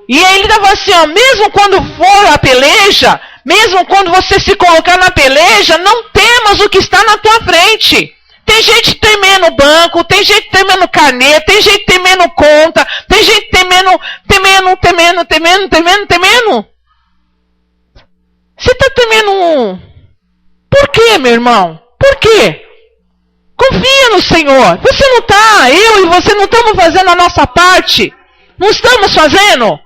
E aí ele estava assim, mesmo quando for a peleja, mesmo quando você se colocar na peleja, não temas o que está na tua frente. Tem gente temendo banco, tem gente temendo caneta, tem gente temendo conta, tem gente temendo. Você está temendo Por quê, meu irmão? Por quê? Confia no Senhor. Você não está, eu e você não estamos fazendo a nossa parte. Não estamos fazendo?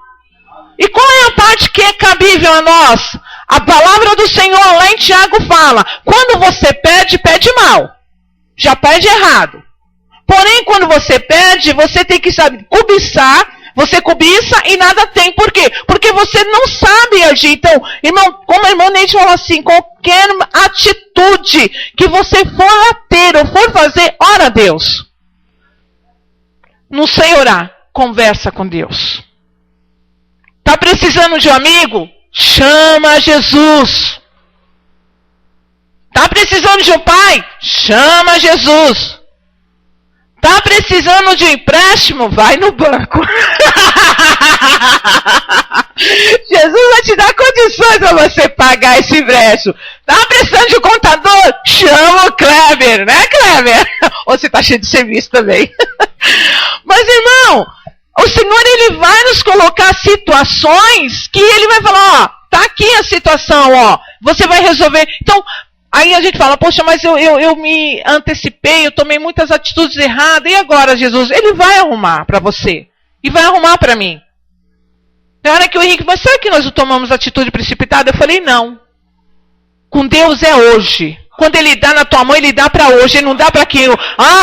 E qual é a parte que é cabível a nós? A palavra do Senhor lá em Tiago fala, quando você pede, pede mal. Já pede errado. Porém, quando você pede, você tem que saber cobiçar. Você cobiça e nada tem. Por quê? Porque você não sabe agir. Então, irmão, como a irmã Neide falou assim, qualquer atitude que você for a ter ou for fazer, ora a Deus. Não sei orar, conversa com Deus. Está precisando de um amigo? Chama Jesus. Está precisando de um pai? Chama Jesus. Está precisando de um empréstimo? Vai no banco. Jesus vai te dar condições para você pagar esse empréstimo. Está precisando de um contador? Chama o Kleber, né, Kleber? Ou você está cheio de serviço também. Mas, irmão, o Senhor, Ele vai nos colocar situações que Ele vai falar, tá aqui a situação, você vai resolver. Então, aí a gente fala, poxa, mas eu me antecipei, eu tomei muitas atitudes erradas, e agora, Jesus? Ele vai arrumar para você, e vai arrumar para mim. Na hora que o Henrique, mas será que nós não tomamos atitude precipitada? Eu falei, não. Com Deus é hoje. Quando Ele dá na tua mão, Ele dá para hoje, Ele não dá para aquilo.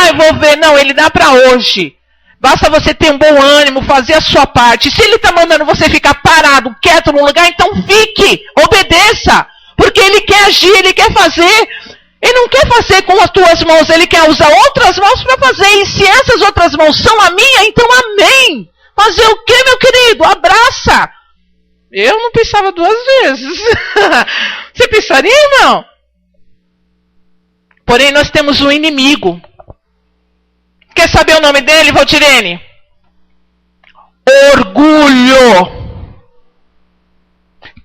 Eu vou ver, não, Ele dá para hoje. Basta você ter um bom ânimo, fazer a sua parte. Se Ele está mandando você ficar parado, quieto num lugar, então fique, obedeça. Porque Ele quer agir, Ele quer fazer. Ele não quer fazer com as tuas mãos, Ele quer usar outras mãos para fazer. E se essas outras mãos são a minha, então amém. Fazer o que, meu querido? Abraça. Eu não pensava duas vezes. Você pensaria, irmão? Porém, nós temos um inimigo. Quer saber o nome dele, Valdirene? Orgulho.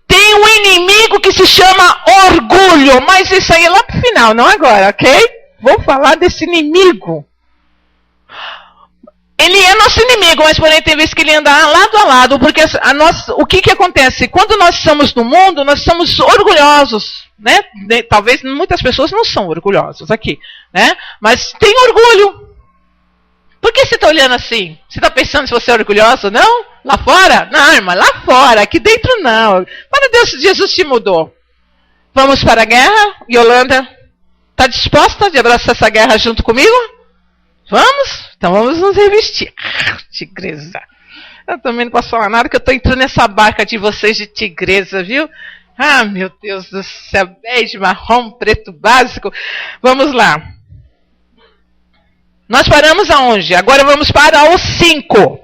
Tem tem um inimigo que se chama orgulho. Mas isso aí é lá pro final, não agora, ok? Vou falar desse inimigo. Ele é nosso inimigo, mas porém tem vezes que ele anda lado a lado, porque o que acontece? Quando nós estamos no mundo, nós somos orgulhosos, né? Talvez muitas pessoas não são orgulhosas aqui, né? Mas tem orgulho. Por que você está olhando assim? Você está pensando se você é orgulhoso? Não? Lá fora? Não, irmã, lá fora, aqui dentro não. Para Deus, Jesus te mudou. Vamos para a guerra? Yolanda, está disposta de abraçar essa guerra junto comigo? Vamos? Então vamos nos revestir. Tigresa. Eu também não posso falar nada, que eu estou entrando nessa barca de vocês de tigresa, viu? Ah, meu Deus do céu. Bege, marrom, preto básico. Vamos lá. Nós paramos aonde? Agora vamos para o 5.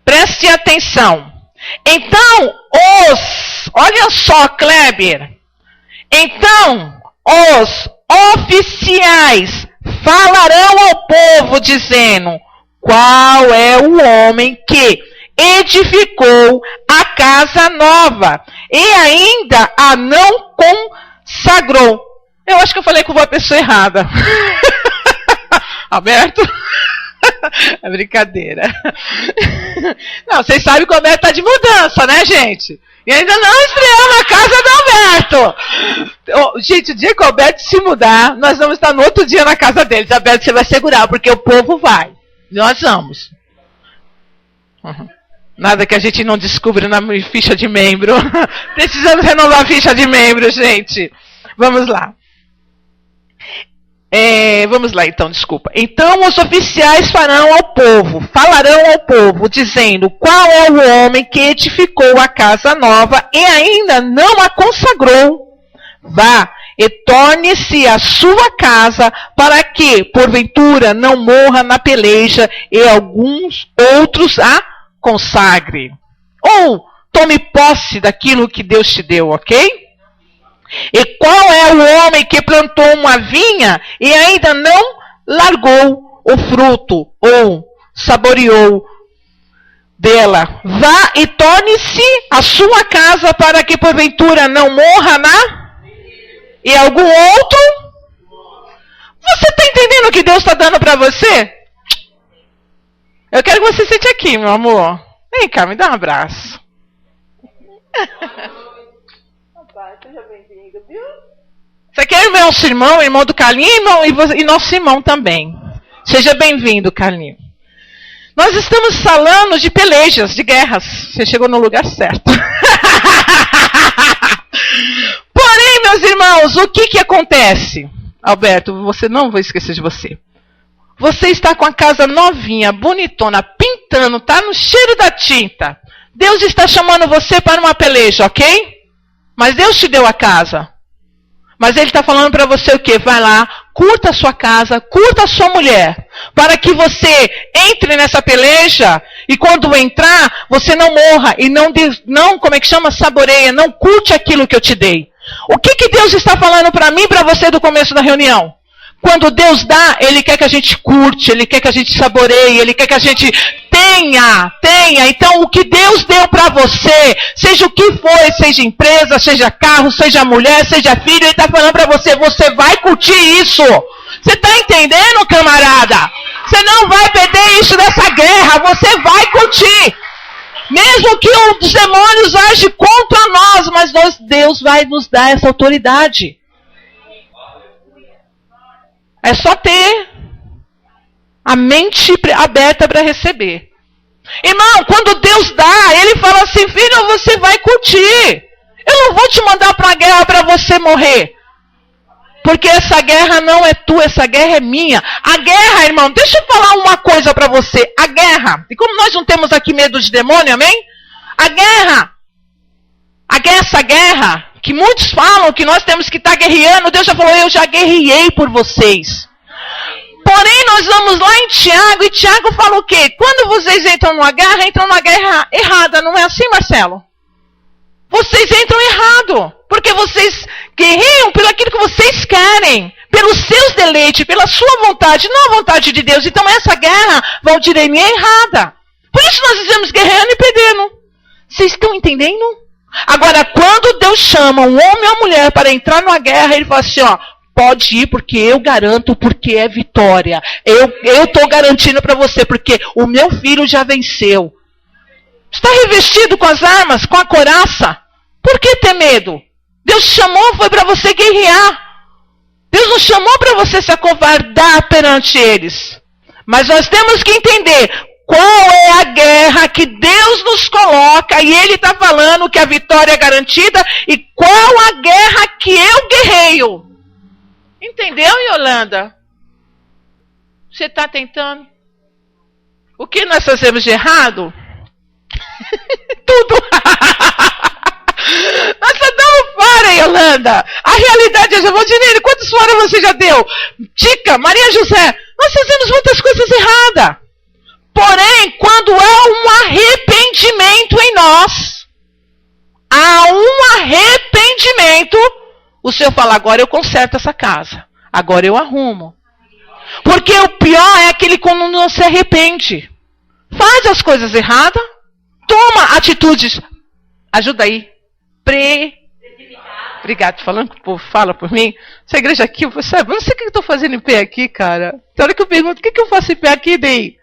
Preste atenção. Então, olha só, Kleber. Então, os oficiais falarão ao povo, dizendo: qual é o homem que edificou a casa nova e ainda a não consagrou? Eu acho que eu falei com uma pessoa errada. Alberto? É brincadeira. Não, vocês sabem que o Alberto está de mudança, né, gente? E ainda não estreou na casa do Alberto. Gente, o dia que o Alberto se mudar, nós vamos estar no outro dia na casa deles. Alberto, você vai segurar, porque o povo vai. Nós vamos. Nada que a gente não descubra na ficha de membro. Precisamos renovar a ficha de membro, gente. Vamos lá. Vamos lá, então, desculpa. Então os oficiais falarão ao povo, dizendo: qual é o homem que edificou a casa nova e ainda não a consagrou? Vá e torne-se a sua casa, para que, porventura, não morra na peleja e alguns outros a consagre. Ou tome posse daquilo que Deus te deu, ok? E qual é o homem que plantou uma vinha e ainda não largou o fruto ou saboreou dela? Vá e torne-se a sua casa, para que porventura não morra e algum outro? Você está entendendo o que Deus está dando para você? Eu quero que você sente aqui, meu amor. Vem cá, me dá um abraço. Seja bem-vindo, viu? Você quer nosso irmão, irmão do Carlinho e nosso irmão também. Seja bem-vindo, Carlinho. Nós estamos falando de pelejas, de guerras. Você chegou no lugar certo. Porém, meus irmãos, o que acontece? Alberto, você não vou esquecer de você. Você está com a casa novinha, bonitona, pintando, tá no cheiro da tinta. Deus está chamando você para uma peleja, ok? Mas Deus te deu a casa. Mas Ele está falando para você o quê? Vai lá, curta a sua casa, curta a sua mulher. Para que você entre nessa peleja e quando entrar, você não morra e não como é que chama? Saboreia, não curte aquilo que eu te dei. O que Deus está falando para mim e para você do começo da reunião? Quando Deus dá, Ele quer que a gente curte, Ele quer que a gente saboreie, Ele quer que a gente tenha. Então, o que Deus deu para você, seja o que for, seja empresa, seja carro, seja mulher, seja filho, Ele está falando para você, você vai curtir isso. Você está entendendo, camarada? Você não vai perder isso nessa guerra, você vai curtir. Mesmo que os demônios agem contra nós, mas Deus vai nos dar essa autoridade. É só ter a mente aberta para receber. Irmão, quando Deus dá, Ele fala assim: filho, você vai curtir. Eu não vou te mandar para a guerra para você morrer. Porque essa guerra não é tua, essa guerra é minha. A guerra, irmão, deixa eu falar uma coisa para você. A guerra, e como nós não temos aqui medo de demônio, amém? Essa guerra, que muitos falam que nós temos que estar guerreando, Deus já falou: eu já guerreei por vocês. Porém, nós vamos lá em Tiago, e Tiago fala o quê? Quando vocês entram numa guerra errada, não é assim, Marcelo? Vocês entram errado, porque vocês guerreiam pelo aquilo que vocês querem, pelos seus deleites, pela sua vontade, não a vontade de Deus. Então essa guerra, Valdirene, é errada. Por isso nós estamos guerreando e perdendo. Vocês estão entendendo? Agora, quando Deus chama um homem ou mulher para entrar numa guerra, ele fala assim, ó, pode ir porque eu garanto, porque é vitória. Eu estou garantindo para você, porque o meu filho já venceu. Está revestido com as armas, com a couraça. Por que ter medo? Deus chamou, foi para você guerrear. Deus não chamou para você se acovardar perante eles. Mas nós temos que entender qual é a guerra que Deus nos coloca, e Ele está falando que a vitória é garantida, e qual a guerra que eu guerreio. Entendeu, Yolanda? Você está tentando? O que nós fazemos de errado? Tudo. Nós só damos fora, Yolanda. A realidade é, Valdinei, quantos fora você já deu? Tica, Maria José, nós fazemos muitas coisas erradas. Porém, quando há um arrependimento em nós, há um arrependimento, o Senhor fala, agora eu conserto essa casa. Agora eu arrumo. Porque o pior é aquele que não se arrepende. Faz as coisas erradas, toma atitudes. Ajuda aí. Obrigado, falando que o povo fala por mim. Essa igreja aqui, eu não sei o que eu estou fazendo em pé aqui, cara. Tem hora que eu pergunto, o que eu faço em pé aqui, Dei?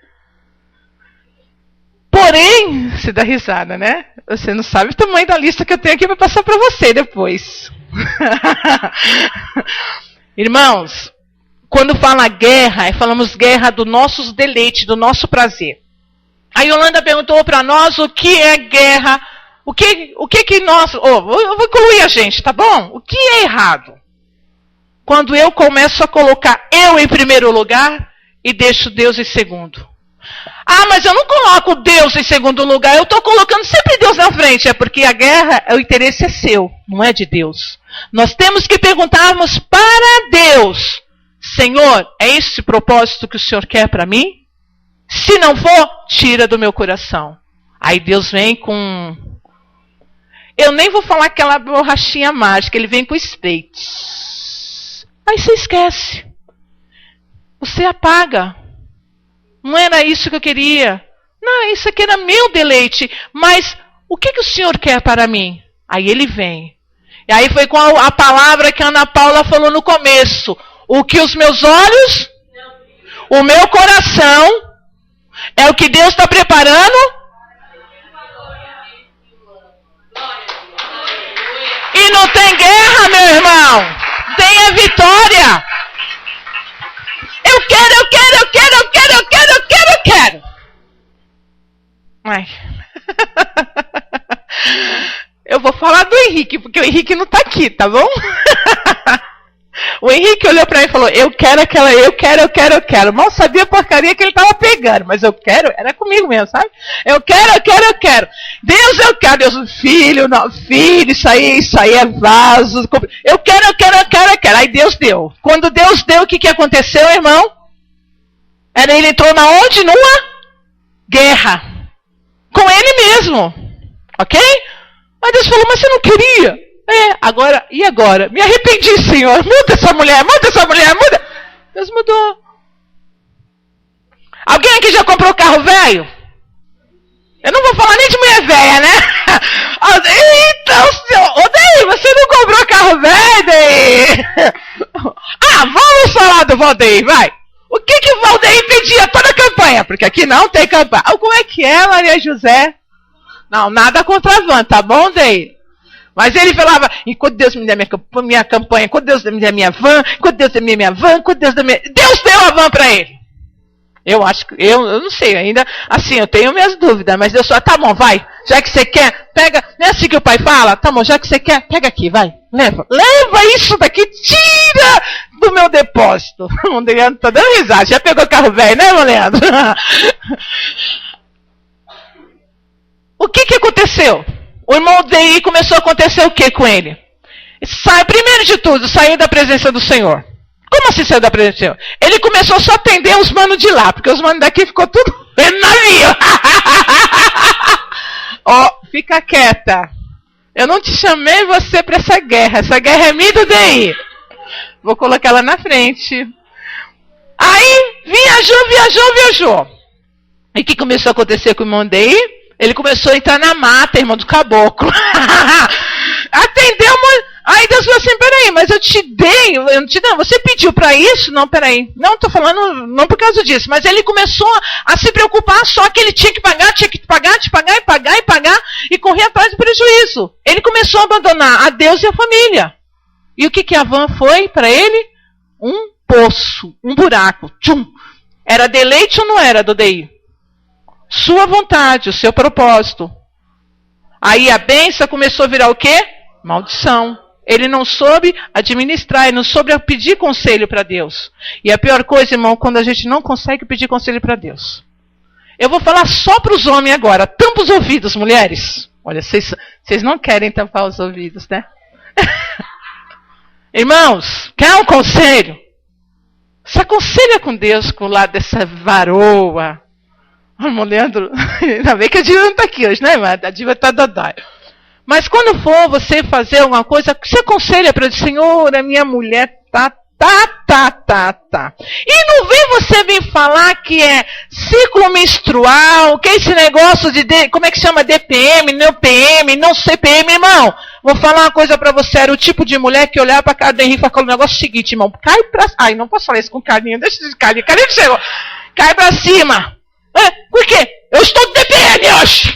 Porém, você dá risada, né? Você não sabe o tamanho da lista que eu tenho aqui para passar para você depois. Irmãos, quando fala guerra, falamos guerra do nosso deleite, do nosso prazer. A Yolanda perguntou para nós o que é guerra. O que nós... eu vou incluir a gente, tá bom? O que é errado? Quando eu começo a colocar eu em primeiro lugar e deixo Deus em segundo. Ah, mas eu não coloco Deus em segundo lugar, eu estou colocando sempre Deus na frente. É porque a guerra, o interesse é seu, não é de Deus. Nós temos que perguntarmos para Deus, Senhor, é esse propósito que o Senhor quer para mim? Se não for, tira do meu coração. Aí Deus vem com... Eu nem vou falar aquela borrachinha mágica, ele vem com espreitos. Aí você esquece. Você apaga. Não era isso que eu queria. Não, isso aqui era meu deleite. Mas o que o Senhor quer para mim? Aí ele vem. E aí foi com a palavra que a Ana Paula falou no começo. O que os meus olhos, o meu coração, é o que Deus está preparando. E não tem guerra, meu irmão. Tem a vitória. Eu quero. Ai. Eu vou falar do Henrique, porque o Henrique não está aqui, tá bom? O Henrique olhou para mim e falou, eu quero. Mal sabia a porcaria que ele estava pegando, mas eu quero, era comigo mesmo, sabe? Eu quero. Deus, eu quero. Deus, filho, isso aí é vaso. Eu quero. Aí Deus deu. Quando Deus deu, o que aconteceu, irmão? Ele entrou na onde? Numa guerra. Com ele mesmo. Ok? Mas Deus falou, mas você não queria? E agora? Me arrependi, Senhor. Muda essa mulher. Deus mudou. Alguém aqui já comprou carro velho? Eu não vou falar nem de mulher velha, né? Então, Daí, você não comprou carro velho, Daí? Vamos falar do Valdeir, vai. O que o Valdeir pedia toda a campanha? Porque aqui não tem campanha. Como é que é, Maria José? Não, nada contra a van, tá bom, Daí? Mas ele falava, enquanto Deus me der minha campanha, enquanto Deus me der minha van, enquanto Deus me der minha van, enquanto Deus deu a van para ele. Eu acho que, eu não sei ainda, assim, eu tenho minhas dúvidas, mas Deus só, tá bom, vai, já que você quer, pega, não é assim que o pai fala? Tá bom, já que você quer, pega aqui, vai, leva isso daqui, tira do meu depósito. O Leandro tá dando risada, já pegou carro velho, né, Leandro? O que aconteceu? O irmão Dei começou a acontecer o que com ele? Primeiro de tudo, saiu da presença do Senhor. Como assim saiu da presença do Senhor? Ele começou só a atender os manos de lá, porque os manos daqui ficou tudo no navio. Fica quieta. Eu não te chamei você para essa guerra. Essa guerra é minha do Dei. Vou colocar ela na frente. Aí, viajou. E o que começou a acontecer com o irmão Dei? Ele começou a entrar na mata, irmão, do caboclo. Atendeu, aí Deus falou assim, peraí, mas eu não te dei, você pediu para isso? Não, peraí, não estou falando, não por causa disso, mas ele começou a se preocupar só que ele tinha que pagar, e correr atrás do prejuízo. Ele começou a abandonar a Deus e a família. E o que a van foi para ele? Um poço, um buraco. Tchum. Era deleite ou não era, Dodei? Sua vontade, o seu propósito. Aí a bênção começou a virar o quê? Maldição. Ele não soube administrar, ele não soube pedir conselho para Deus. E a pior coisa, irmão, quando a gente não consegue pedir conselho para Deus. Eu vou falar só para os homens agora. Tampa os ouvidos, mulheres. Olha, vocês não querem tampar os ouvidos, né? Irmãos, quer um conselho? Se aconselha com Deus com o lado dessa varoa. Irmão Leandro, ainda bem que a Diva não está aqui hoje, né, irmã? A Diva está dodói. Mas quando for você fazer alguma coisa, se aconselha para o Senhor, a minha mulher tá. E não vem você vir falar que é ciclo menstrual, que é esse negócio de como é que chama? DPM, não PM, não CPM, irmão. Vou falar uma coisa pra você, era o tipo de mulher que olhava pra cara do Henrique e falava o negócio seguinte, irmão, cai pra... Ai, não posso falar isso com Carlinhos, deixa de Carlinhos chegou. Cai pra cima. Por quê? Eu estou de DPM, hoje.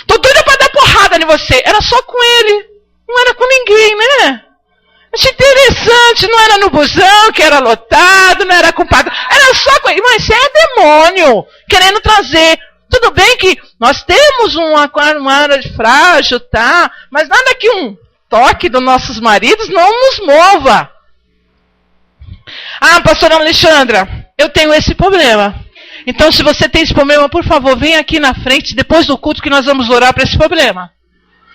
Tô doida pra dar porrada em você. Era só com ele, não era com ninguém, né? Achei interessante, não era no busão, que era lotado, não era com padre. Era só com ele. Mas você é demônio, querendo trazer. Tudo bem que nós temos uma área frágil, tá? Mas nada que um toque dos nossos maridos não nos mova. Ah, pastora Alexandra, eu tenho esse problema. Então, se você tem esse problema, por favor, vem aqui na frente, depois do culto, que nós vamos orar para esse problema.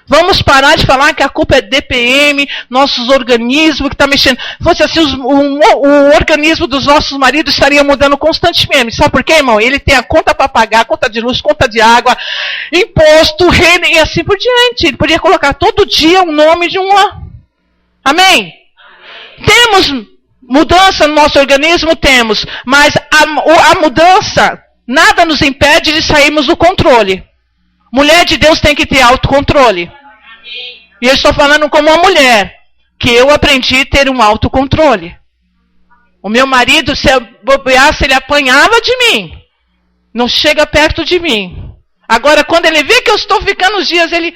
Vamos parar de falar que a culpa é DPM, nossos organismos que está mexendo. Se fosse assim, o organismo dos nossos maridos estaria mudando constantemente. Sabe por quê, irmão? Ele tem a conta para pagar, conta de luz, conta de água, imposto, reino e assim por diante. Ele podia colocar todo dia o nome de uma. Amém? Temos mudança no nosso organismo? Temos. Mas a mudança, nada nos impede de sairmos do controle. Mulher de Deus tem que ter autocontrole. E eu estou falando como uma mulher, que eu aprendi a ter um autocontrole. O meu marido, se eu bobeasse, ele apanhava de mim. Não chega perto de mim. Agora, quando ele vê que eu estou ficando uns dias, aí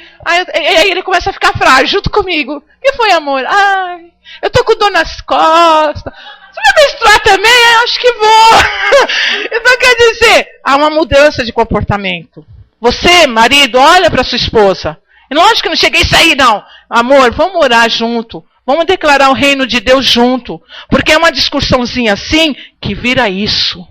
ele começa a ficar frágil junto comigo. O que foi, amor? Ai, eu estou com dor nas costas. Você vai menstruar também? Eu acho que vou. Então, quer dizer, há uma mudança de comportamento. Você, marido, olha para sua esposa. E lógico que não cheguei a sair, não. Amor, vamos orar junto. Vamos declarar o reino de Deus junto. Porque é uma discussãozinha assim que vira isso.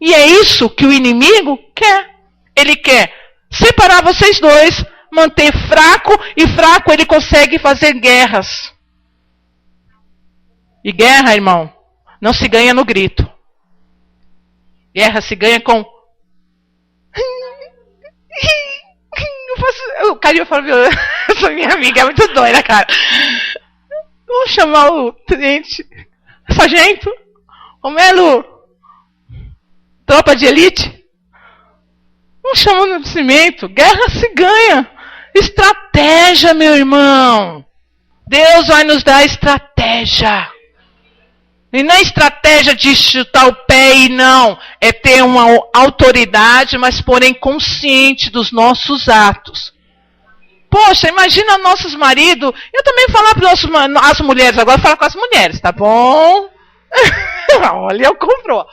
E é isso que o inimigo quer. Ele quer separar vocês dois, manter fraco, e fraco ele consegue fazer guerras. E guerra, irmão, não se ganha no grito. Guerra se ganha com... O Carinho falou, essa minha amiga é muito doida, cara. Vamos chamar o tenente, sargento, Romelo, tropa de elite. Vamos chamar no cimento. Guerra se ganha. Estratégia, meu irmão. Deus vai nos dar estratégia. E não é estratégia de chutar o pé e não. É ter uma autoridade, mas porém consciente dos nossos atos. Poxa, imagina nossos maridos. Eu também falar para as mulheres, agora falar com as mulheres, tá bom? Olha, eu comprou.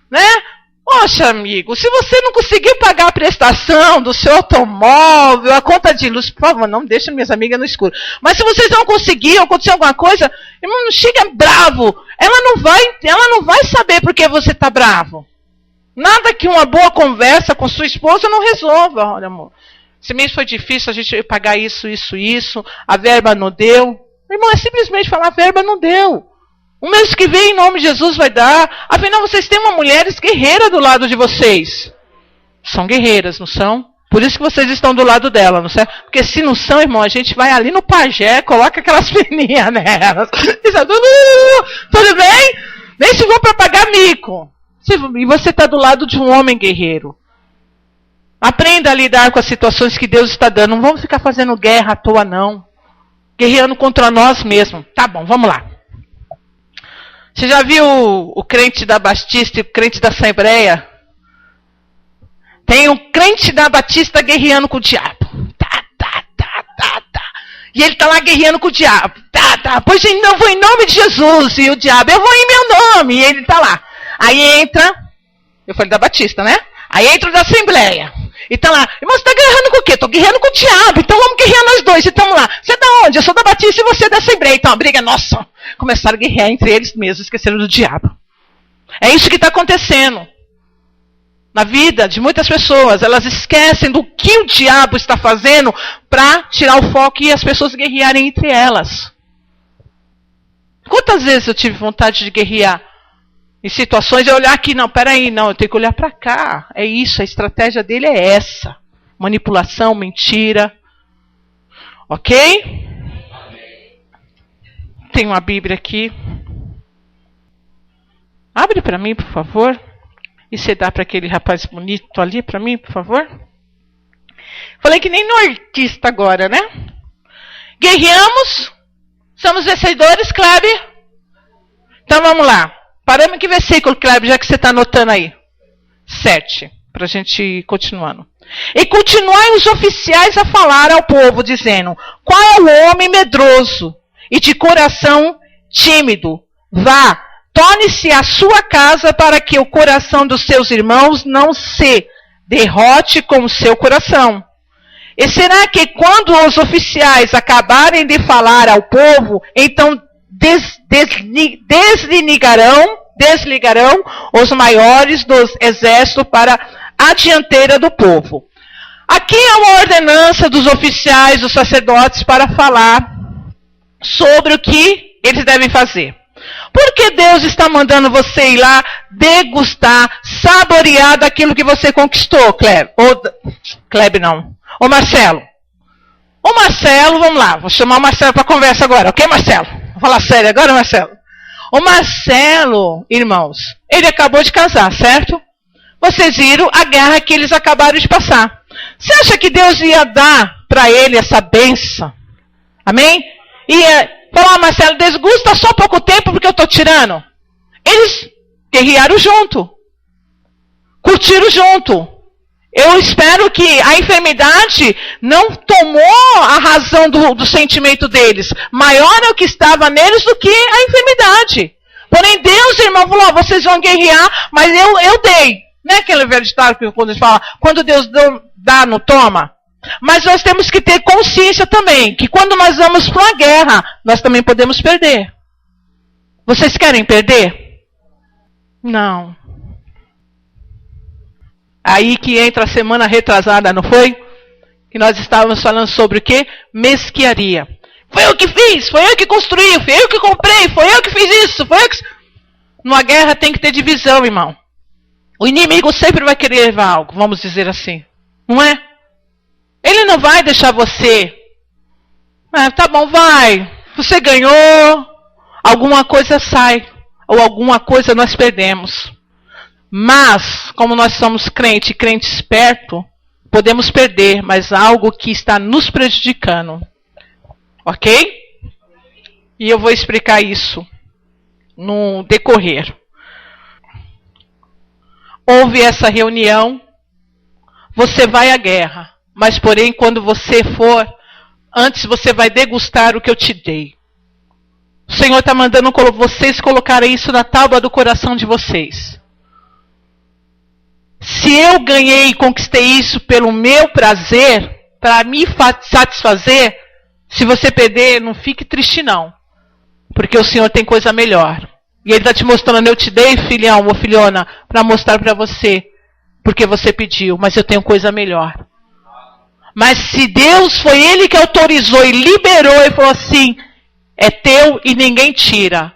Né? Poxa, amigo, se você não conseguir pagar a prestação do seu automóvel, a conta de luz, por favor, não deixe minhas amigas no escuro. Mas se vocês não conseguirem, acontecer alguma coisa, irmão, não chega bravo. Ela não vai saber por que você está bravo. Nada que uma boa conversa com sua esposa não resolva. Olha, amor, esse mês foi difícil a gente pagar isso, a verba não deu. Irmão, é simplesmente falar, a verba não deu. O mês que vem, em nome de Jesus, vai dar. Afinal, vocês têm uma mulher guerreira do lado de vocês. São guerreiras, não são? Por isso que vocês estão do lado dela, não é? Porque se não são, irmão, a gente vai ali no pajé, coloca aquelas peninhas nelas. Tudo bem? Nem se for para pagar mico. E você está do lado de um homem guerreiro. Aprenda a lidar com as situações que Deus está dando. Não vamos ficar fazendo guerra à toa, não. Guerreando contra nós mesmos. Tá bom, vamos lá. Você já viu o crente da Batista e o crente da Assembleia? Tem um crente da Batista guerreando com o diabo. E ele está lá guerreando com o diabo. Pois eu vou em nome de Jesus. E o diabo, eu vou em meu nome. E ele está lá. Aí entra, eu falei da Batista, né? Aí entra o da Assembleia. E tá lá, irmão, você tá guerreando com o quê? Tô guerreando com o diabo, então vamos guerrear nós dois. E tamo lá. Você é da onde? Eu sou da Batista e você é da Assembleia. Então a briga, nossa, começaram a guerrear entre eles mesmos, esqueceram do diabo. É isso que está acontecendo. Na vida de muitas pessoas, elas esquecem do que o diabo está fazendo para tirar o foco e as pessoas guerrearem entre elas. Quantas vezes eu tive vontade de guerrear em situações, eu olhar aqui, não, peraí, não, eu tenho que olhar para cá. É isso, a estratégia dele é essa. Manipulação, mentira. Ok? Tem uma Bíblia aqui. Abre para mim, por favor. E você dá para aquele rapaz bonito ali para mim, por favor. Falei que nem nortista agora, né? Guerreamos. Somos vencedores, Kleber. Então vamos lá. Paramos em que versículo, Kleber, já que você está anotando aí? 7, para a gente ir continuando. E continuai os oficiais a falar ao povo, dizendo: qual é o homem medroso e de coração tímido? Vá, torne-se à sua casa para que o coração dos seus irmãos não se derrote com o seu coração. E será que quando os oficiais acabarem de falar ao povo, então desligarão os maiores dos exércitos para a dianteira do povo? Aqui é uma ordenança dos oficiais, dos sacerdotes, para falar sobre o que eles devem fazer. Por que Deus está mandando você ir lá degustar, saborear daquilo que você conquistou, Kleber? Kleber não. Ô Marcelo. Ô Marcelo, vamos lá. Vou chamar o Marcelo para conversa agora. Ok, Marcelo? Vou falar sério agora, Marcelo. O Marcelo, irmãos, ele acabou de casar, certo? Vocês viram a guerra que eles acabaram de passar. Você acha que Deus ia dar para ele essa bênção? Amém? Ia falar, Marcelo, desgusta só pouco tempo porque eu estou tirando. Eles guerrearam junto. Curtiram junto. Eu espero que a enfermidade não tomou a razão do sentimento deles. Maior é o que estava neles do que a enfermidade. Porém, Deus, irmão, falou, vocês vão guerrear, mas eu dei. Não é aquele velho ditado que quando eles falam, quando Deus dá, não toma. Mas nós temos que ter consciência também, que quando nós vamos para uma guerra, nós também podemos perder. Vocês querem perder? Não. Aí que entra a semana retrasada, não foi? Que nós estávamos falando sobre o quê? Mesquiaria. Foi eu que fiz, foi eu que construí, foi eu que comprei, foi eu que fiz isso, foi eu que... Numa guerra tem que ter divisão, irmão. O inimigo sempre vai querer levar algo, vamos dizer assim. Não é? Ele não vai deixar você. Tá bom, vai. Você ganhou, alguma coisa sai, ou alguma coisa nós perdemos. Mas, como nós somos crente esperto, podemos perder, mas algo que está nos prejudicando. Ok? E eu vou explicar isso no decorrer. Houve essa reunião, você vai à guerra, mas porém quando você for, antes você vai degustar o que eu te dei. O Senhor está mandando vocês colocarem isso na tábua do coração de vocês. Se eu ganhei e conquistei isso pelo meu prazer, para me satisfazer, se você perder, não fique triste não. Porque o Senhor tem coisa melhor. E Ele está te mostrando, eu te dei, filhão ou filhona, para mostrar para você. Porque você pediu, mas eu tenho coisa melhor. Mas se Deus foi Ele que autorizou e liberou e falou assim, é teu e ninguém tira.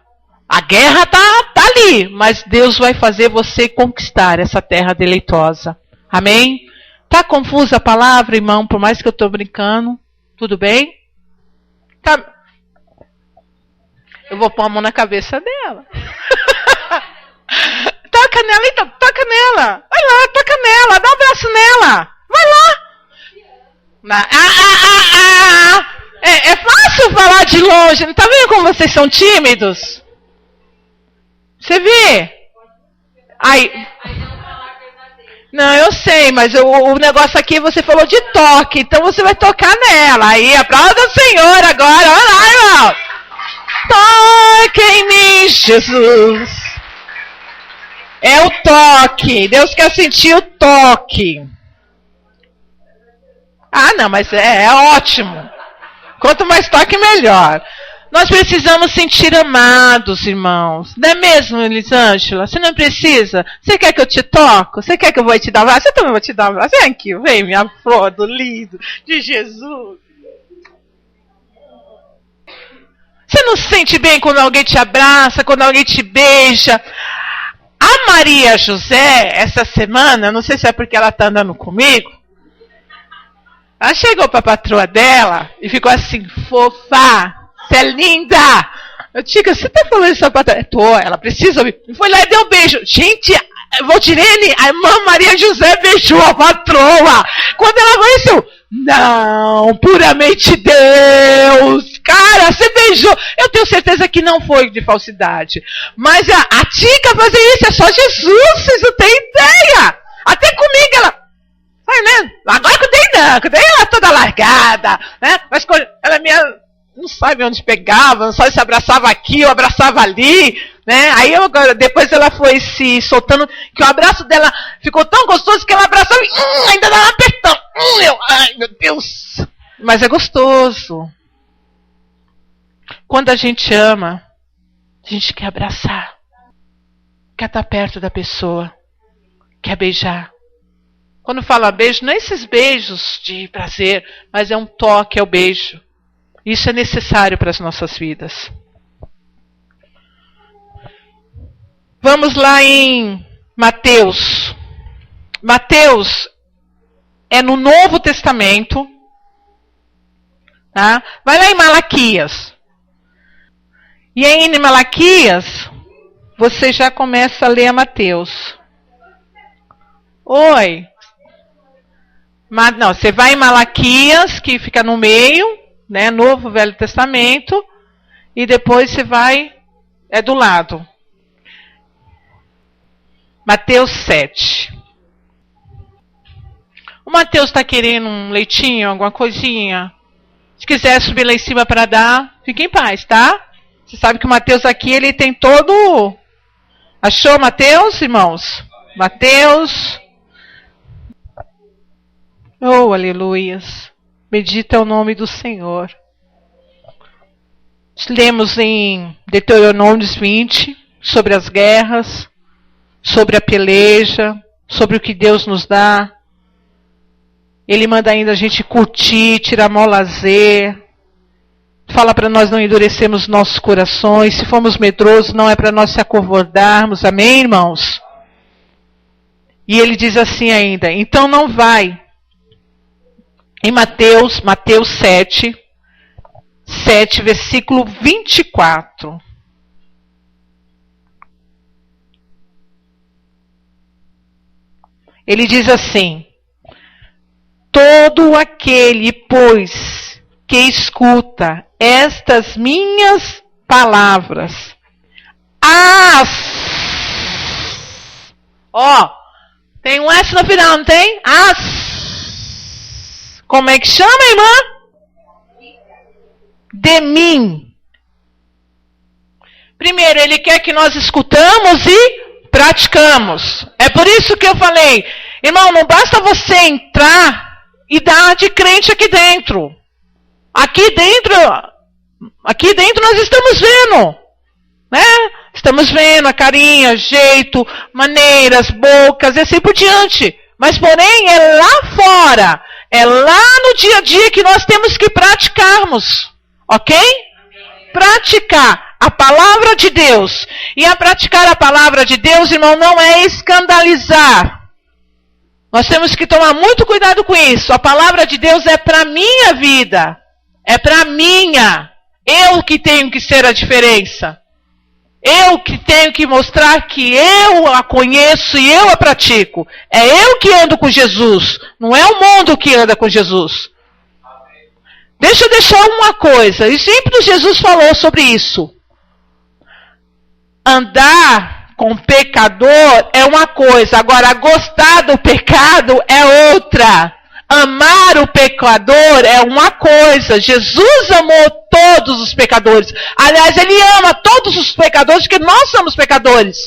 A guerra tá ali, mas Deus vai fazer você conquistar essa terra deleitosa. Amém? Tá confusa a palavra, irmão, por mais que eu estou brincando? Tudo bem? Tá. Eu vou pôr a mão na cabeça dela. Toca nela, então, toca nela. Vai lá, toca nela, dá um abraço nela. Vai É fácil falar de longe. Não tá vendo como vocês são tímidos? Você vê? Aí... Não, eu sei, mas o negócio aqui você falou de toque, então você vai tocar nela. Aí, aplauda o Senhor agora. Olha lá, irmão. Toque em mim, Jesus. É o toque. Deus quer sentir o toque. Ah, não, mas é ótimo. Quanto mais toque, melhor. Nós precisamos sentir amados, irmãos. Não é mesmo, Elisângela? Você não precisa? Você quer que eu te toque? Você quer que eu vou te dar um abraço? Eu também vou te dar um abraço. Vem aqui, vem, minha flor do lindo de Jesus. Você não se sente bem quando alguém te abraça, quando alguém te beija? A Maria José, essa semana, não sei se é porque ela está andando comigo, ela chegou para a patroa dela e ficou assim, fofa. Você é linda! Eu digo, você tá falando isso pra patroa? Tô, ela precisa ouvir. Foi lá e deu um beijo. Gente, Valdirene, a irmã Maria José beijou a patroa. Quando ela conheceu, não, puramente Deus. Cara, você beijou. Eu tenho certeza que não foi de falsidade. Mas a Tica fazer isso, é só Jesus, vocês não têm ideia. Até comigo ela... Vai, né? Agora que eu dei ela toda largada, né? Mas ela minha... Não sabe onde pegava, não sabe se abraçava aqui ou abraçava ali, né? Aí depois ela foi se soltando, que o abraço dela ficou tão gostoso que ela abraçava e ainda dava um apertão. Ai, meu Deus! Mas é gostoso. Quando a gente ama, a gente quer abraçar, quer estar perto da pessoa, quer beijar. Quando fala beijo, não é esses beijos de prazer, mas é um toque, é o beijo. Isso é necessário para as nossas vidas. Vamos lá em Mateus. Mateus é no Novo Testamento. Tá? Vai lá em Malaquias. E aí em Malaquias, você já começa a ler a Mateus. Oi. Não, você vai em Malaquias, que fica no meio, né, Novo Velho Testamento, e depois você vai, é do lado. Mateus 7. O Mateus está querendo um leitinho, alguma coisinha? Se quiser subir lá em cima para dar, fique em paz, tá? Você sabe que o Mateus aqui, ele tem todo... Achou Mateus, irmãos? Mateus. Oh, aleluias. Bendito é o nome do Senhor. Lemos em Deuteronômio 20 sobre as guerras, sobre a peleja, sobre o que Deus nos dá. Ele manda ainda a gente curtir, tirar mó lazer. Fala para nós não endurecermos nossos corações. Se formos medrosos, não é para nós se acovardarmos. Amém, irmãos? E ele diz assim ainda, então não vai. Em Mateus 7, versículo 24. Ele diz assim, todo aquele, pois, que escuta estas minhas palavras, tem um S no final, não tem? Como é que chama, irmã? De mim. Primeiro, ele quer que nós escutamos e praticamos. É por isso que eu falei, irmão, não basta você entrar e dar de crente aqui dentro. Aqui dentro nós estamos vendo, né? Estamos vendo a carinha, jeito, maneiras, bocas e assim por diante. Mas porém é lá fora, é lá no dia a dia que nós temos que praticarmos, ok? Praticar a palavra de Deus. E a praticar a palavra de Deus, irmão, não é escandalizar. Nós temos que tomar muito cuidado com isso. A palavra de Deus é para minha vida. É para minha. Eu que tenho que ser a diferença. Eu que tenho que mostrar que eu a conheço e eu a pratico. É eu que ando com Jesus. Não é o mundo que anda com Jesus. Deixa eu deixar uma coisa. E sempre Jesus falou sobre isso. Andar com pecador é uma coisa. Agora, gostar do pecado é outra. Amar o pecador é uma coisa. Jesus amou todos os pecadores. Aliás, Ele ama todos os pecadores, porque nós somos pecadores.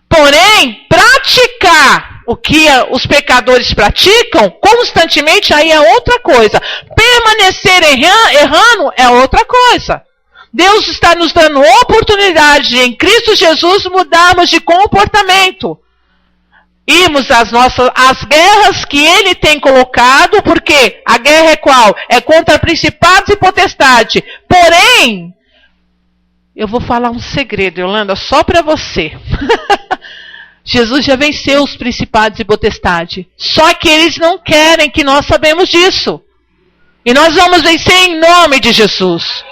Porém, praticar o que os pecadores praticam constantemente, aí é outra coisa. Permanecer errando é outra coisa. Deus está nos dando oportunidade em Cristo Jesus mudarmos de comportamento. Irmos às guerras que Ele tem colocado, porque a guerra é qual? É contra principados e potestades. Porém, eu vou falar um segredo, Yolanda, só para você. Jesus já venceu os principados e potestades. Só que eles não querem que nós sabemos disso. E nós vamos vencer em nome de Jesus.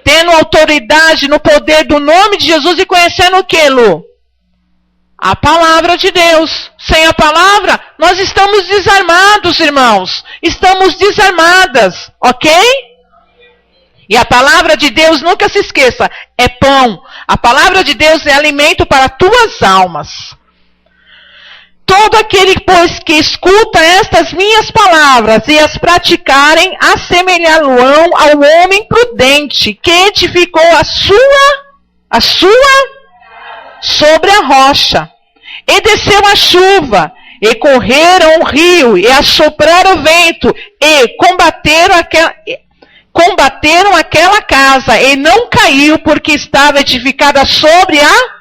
Tendo autoridade no poder do nome de Jesus e conhecendo o que, Lu? A palavra de Deus. Sem a palavra, nós estamos desarmados, irmãos. Estamos desarmadas, ok? E a palavra de Deus, nunca se esqueça, é pão. A palavra de Deus é alimento para tuas almas. Todo aquele, pois, que escuta estas minhas palavras e as praticarem, assemelhá-lo-ão ao homem prudente, que edificou a sua sobre a rocha. E desceu a chuva, e correram o rio, e assopraram o vento, e combateram aquela casa, e não caiu, porque estava edificada sobre a...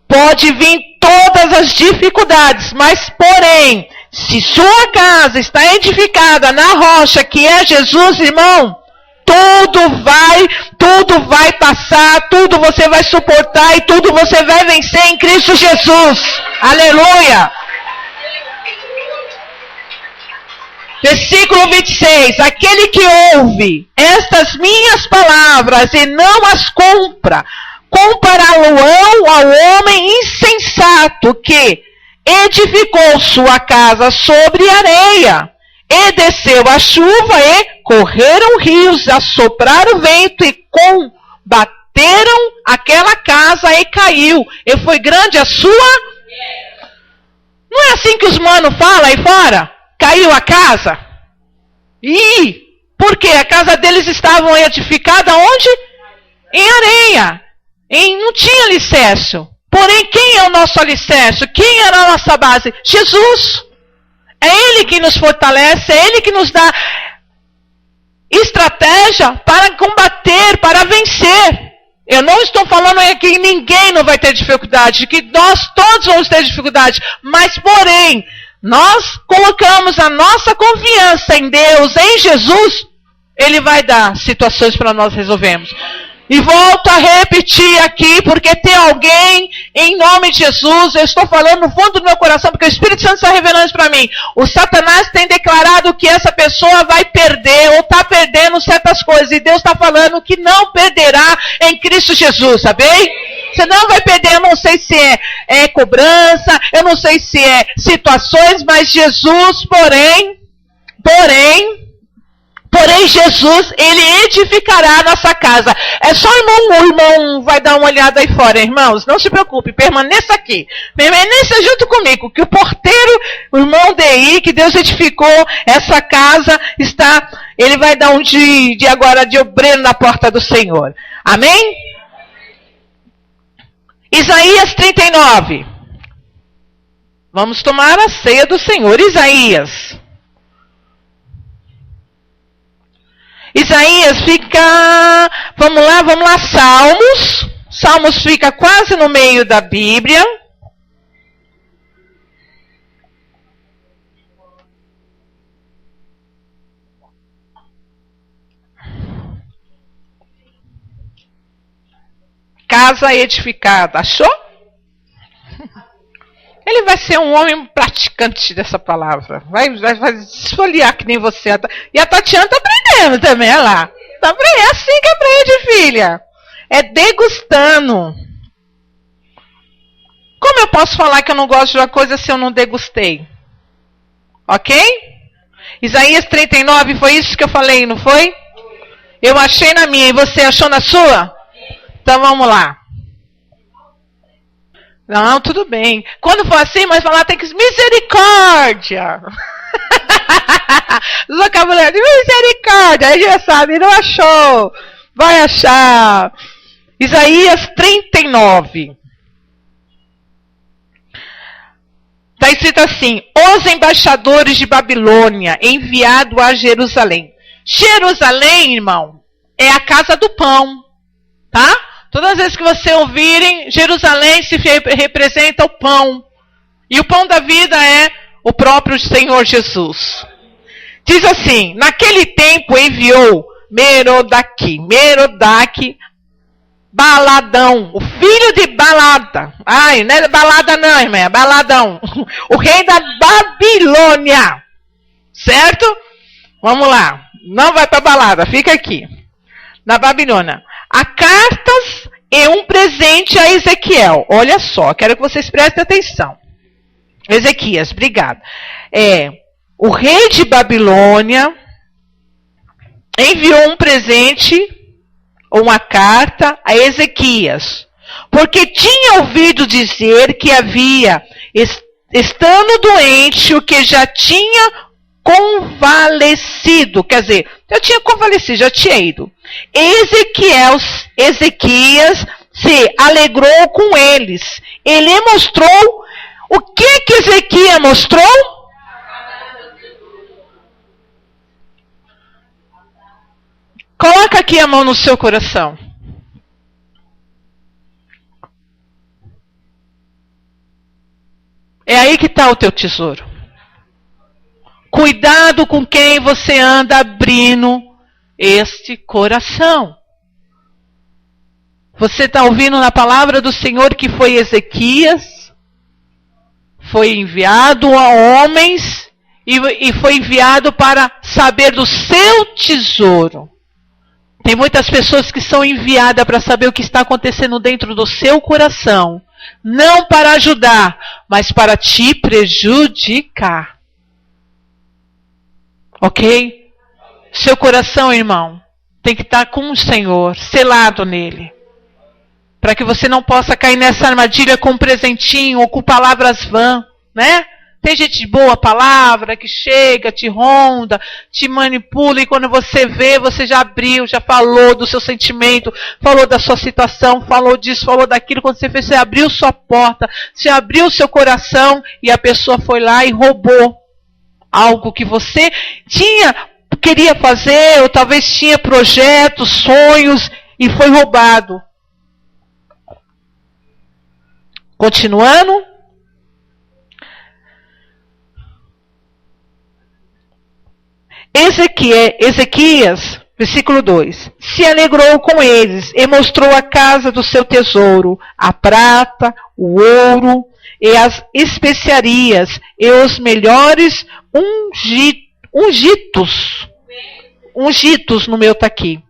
Pode vir todas as dificuldades, mas porém, se sua casa está edificada na rocha, que é Jesus, irmão, tudo vai passar, tudo você vai suportar e tudo você vai vencer em Cristo Jesus. Aleluia! Versículo 26. Aquele que ouve estas minhas palavras e não as cumpra, compará-lo-ão ao homem insensato que edificou sua casa sobre areia. E desceu a chuva, e correram rios, assopraram o vento, e combateram aquela casa, e caiu. E foi grande a sua... Não é assim que os manos falam aí fora? Caiu a casa? E por quê? A casa deles estava edificada onde? Em areia. Não tinha alicerce. Porém, quem é o nosso alicerce? Quem era a nossa base? Jesus. É Ele que nos fortalece, é Ele que nos dá estratégia para combater, para vencer. Eu não estou falando que ninguém não vai ter dificuldade, que nós todos vamos ter dificuldade. Mas, porém, nós colocamos a nossa confiança em Deus, em Jesus, Ele vai dar situações para nós resolvermos. E volto a repetir aqui, porque tem alguém, em nome de Jesus, eu estou falando no fundo do meu coração, porque o Espírito Santo está revelando isso para mim. O Satanás tem declarado que essa pessoa vai perder, ou está perdendo certas coisas, e Deus está falando que não perderá em Cristo Jesus, sabe? Você não vai perder, eu não sei se é cobrança, eu não sei se é situações, mas Jesus, porém, Jesus, Ele edificará a nossa casa. É só o irmão vai dar uma olhada aí fora, irmãos. Não se preocupe, permaneça aqui. Permaneça junto comigo, que o porteiro, o irmão DI, que Deus edificou essa casa, ele vai dar um de agora de obreiro na porta do Senhor. Amém? Isaías 39. Vamos tomar a ceia do Senhor. Isaías fica, vamos lá, Salmos fica quase no meio da Bíblia. Casa edificada, achou? Ele vai ser um homem praticante dessa palavra. Vai esfoliar que nem você. E a Tatiana está aprendendo também, olha lá. É assim que aprende, filha. É degustando. Como eu posso falar que eu não gosto de uma coisa se eu não degustei? Ok? Isaías 39, foi isso que eu falei, não foi? Eu achei na minha e você achou na sua? Então vamos lá. Não, tudo bem. Quando for assim, mas falar tem que... Misericórdia! Os vocabulários, misericórdia! Aí já sabe, não achou. Vai achar. Isaías 39. Está escrito assim: os embaixadores de Babilônia, enviado a Jerusalém. Jerusalém, irmão, é a casa do pão, tá? Todas as vezes que você ouvirem, Jerusalém se representa o pão. E o pão da vida é o próprio Senhor Jesus. Diz assim: naquele tempo enviou Merodach, Baladão, o filho de Balada. Ai, não é balada não, irmã, é Baladão. O rei da Babilônia. Certo? Vamos lá. Não vai para balada, fica aqui. Na Babilônia. A cartas e um presente a Ezequiel. Olha só, quero que vocês prestem atenção. Ezequias, obrigado. O rei de Babilônia enviou um presente, uma carta a Ezequias, porque tinha ouvido dizer que havia, estando doente, o que já tinha convalescido, quer dizer, já tinha convalescido, já tinha ido. Ezequias se alegrou com eles. Ele mostrou, o que Ezequias mostrou? Coloca aqui a mão no seu coração. É aí que está o teu tesouro. Cuidado com quem você anda abrindo este coração. Você está ouvindo na palavra do Senhor que foi Ezequias, foi enviado a homens e foi enviado para saber do seu tesouro. Tem muitas pessoas que são enviadas para saber o que está acontecendo dentro do seu coração. Não para ajudar, mas para te prejudicar. Ok? Seu coração, irmão, tem que estar com o Senhor, selado nele. Para que você não possa cair nessa armadilha com um presentinho ou com palavras vãs, né? Tem gente de boa palavra que chega, te ronda, te manipula e quando você vê, você já abriu, já falou do seu sentimento, falou da sua situação, falou disso, falou daquilo. Quando você fez, você abriu sua porta, você abriu seu coração e a pessoa foi lá e roubou algo que você queria fazer ou talvez tinha projetos, sonhos e foi roubado. Continuando. Ezequias, versículo 2, se alegrou com eles e mostrou a casa do seu tesouro, a prata, o ouro e as especiarias e os melhores ungidos no meu tá aqui.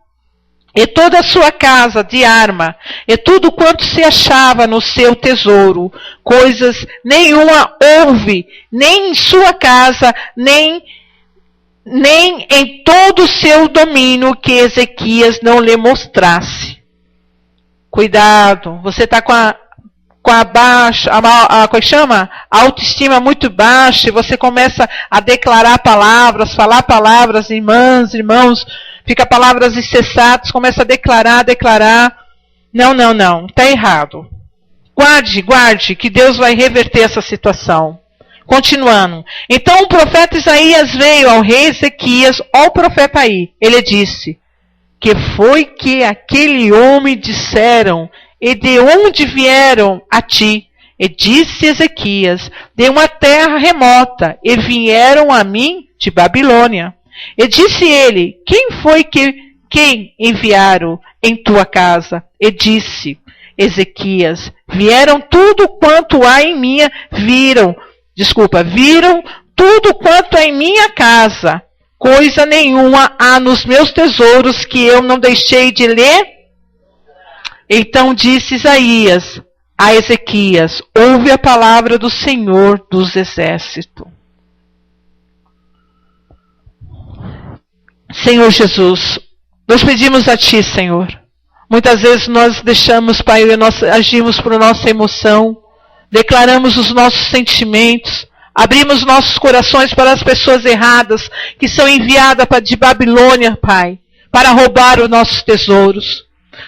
E toda a sua casa de arma, e tudo quanto se achava no seu tesouro, coisas nenhuma houve, nem em sua casa, nem em todo o seu domínio que Ezequias não lhe mostrasse. Cuidado, você está com a baixa, como é que chama? A autoestima muito baixa, e você começa a declarar palavras, falar palavras, irmãs, irmãos, fica palavras incessadas, começa a declarar. Não, está errado. Guarde, que Deus vai reverter essa situação. Continuando. Então o profeta Isaías veio ao rei Ezequias, ao profeta aí. Ele disse, que foi que aquele homem disseram, e de onde vieram a ti? E disse Ezequias, de uma terra remota, e vieram a mim de Babilônia. E disse ele, quem enviaram em tua casa? E disse Ezequias, viram tudo quanto há em minha, viram tudo quanto há em minha casa, coisa nenhuma há nos meus tesouros que eu não deixei de ler. Então disse Isaías a Ezequias, ouve a palavra do Senhor dos Exércitos. Senhor Jesus, nós pedimos a Ti, Senhor. Muitas vezes nós deixamos, Pai, nós agimos por nossa emoção, declaramos os nossos sentimentos, abrimos nossos corações para as pessoas erradas que são enviadas de Babilônia, Pai, para roubar os nossos tesouros.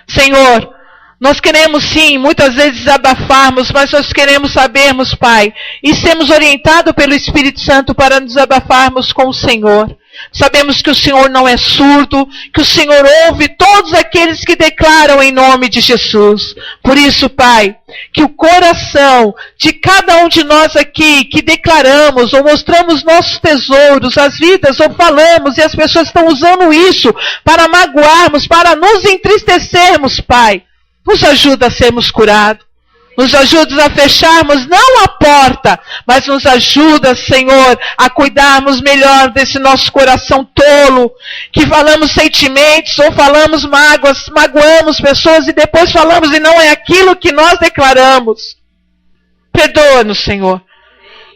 Senhor, nós queremos sim, muitas vezes desabafarmos, mas nós queremos sabermos, Pai, e sermos orientados pelo Espírito Santo para nos desabafarmos com o Senhor. Sabemos que o Senhor não é surdo, que o Senhor ouve todos aqueles que declaram em nome de Jesus. Por isso, Pai, que o coração de cada um de nós aqui, que declaramos ou mostramos nossos tesouros, as vidas, ou falamos, e as pessoas estão usando isso para magoarmos, para nos entristecermos, Pai, nos ajuda a sermos curados. Nos ajuda a fecharmos não a porta, mas nos ajuda, Senhor, a cuidarmos melhor desse nosso coração tolo, que falamos sentimentos ou falamos mágoas, magoamos pessoas e depois falamos e não é aquilo que nós declaramos. Perdoa-nos, Senhor.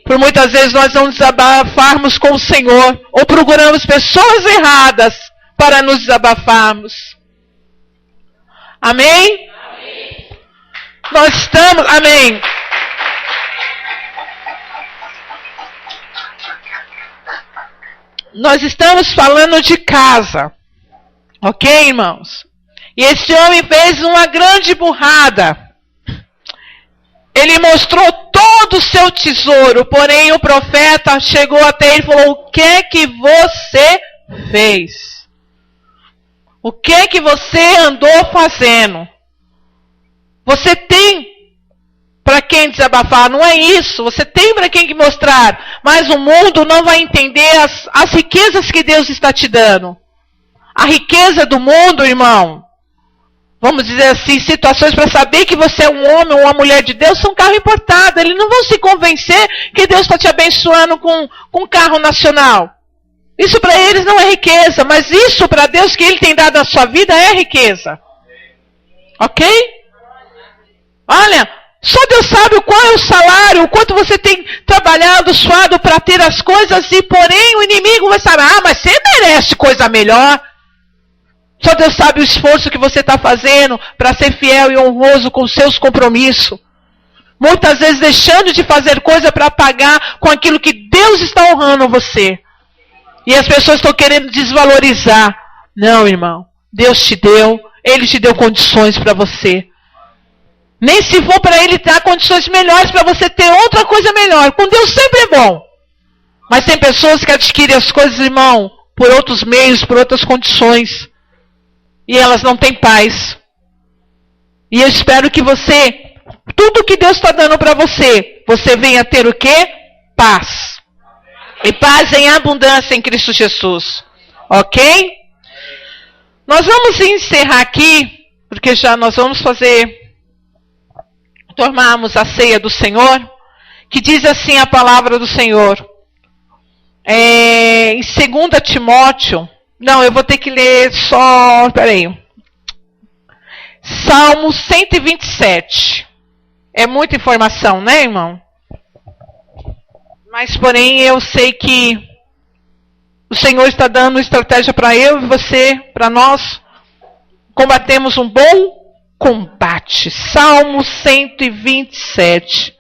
Por muitas vezes nós não desabafarmos com o Senhor ou procuramos pessoas erradas para nos desabafarmos. Amém? Nós estamos, amém. Nós estamos falando de casa, ok, irmãos? E esse homem fez uma grande burrada. Ele mostrou todo o seu tesouro, porém o profeta chegou até ele e falou: o que é que você fez? O que é que você andou fazendo? Você tem para quem desabafar, não é isso. Você tem para quem mostrar. Mas o mundo não vai entender as riquezas que Deus está te dando. A riqueza do mundo, irmão, vamos dizer assim, situações para saber que você é um homem ou uma mulher de Deus, são carro importado. Eles não vão se convencer que Deus está te abençoando com um carro nacional. Isso para eles não é riqueza, mas isso para Deus que Ele tem dado na sua vida é riqueza. Ok? Olha, só Deus sabe qual é o salário, o quanto você tem trabalhado, suado para ter as coisas, e porém o inimigo vai saber: ah, mas você merece coisa melhor. Só Deus sabe o esforço que você está fazendo para ser fiel e honroso com os seus compromissos. Muitas vezes deixando de fazer coisa para pagar com aquilo que Deus está honrando você. E as pessoas estão querendo desvalorizar. Não, irmão, Deus te deu, Ele te deu condições para você. Nem se for para Ele dar condições melhores para você ter outra coisa melhor. Com Deus sempre é bom. Mas tem pessoas que adquirem as coisas, irmão, por outros meios, por outras condições. E elas não têm paz. E eu espero que você, tudo que Deus está dando para você, você venha ter o quê? Paz. E paz em abundância em Cristo Jesus. Ok? Nós vamos encerrar aqui, porque já nós vamos tomarmos a ceia do Senhor, que diz assim a palavra do Senhor. Em 2 Timóteo, não, eu vou ter que ler só, peraí. Salmo 127. É muita informação, né, irmão? Mas, porém, eu sei que o Senhor está dando estratégia para eu e você, para nós combatemos um bom combate. Salmo 127.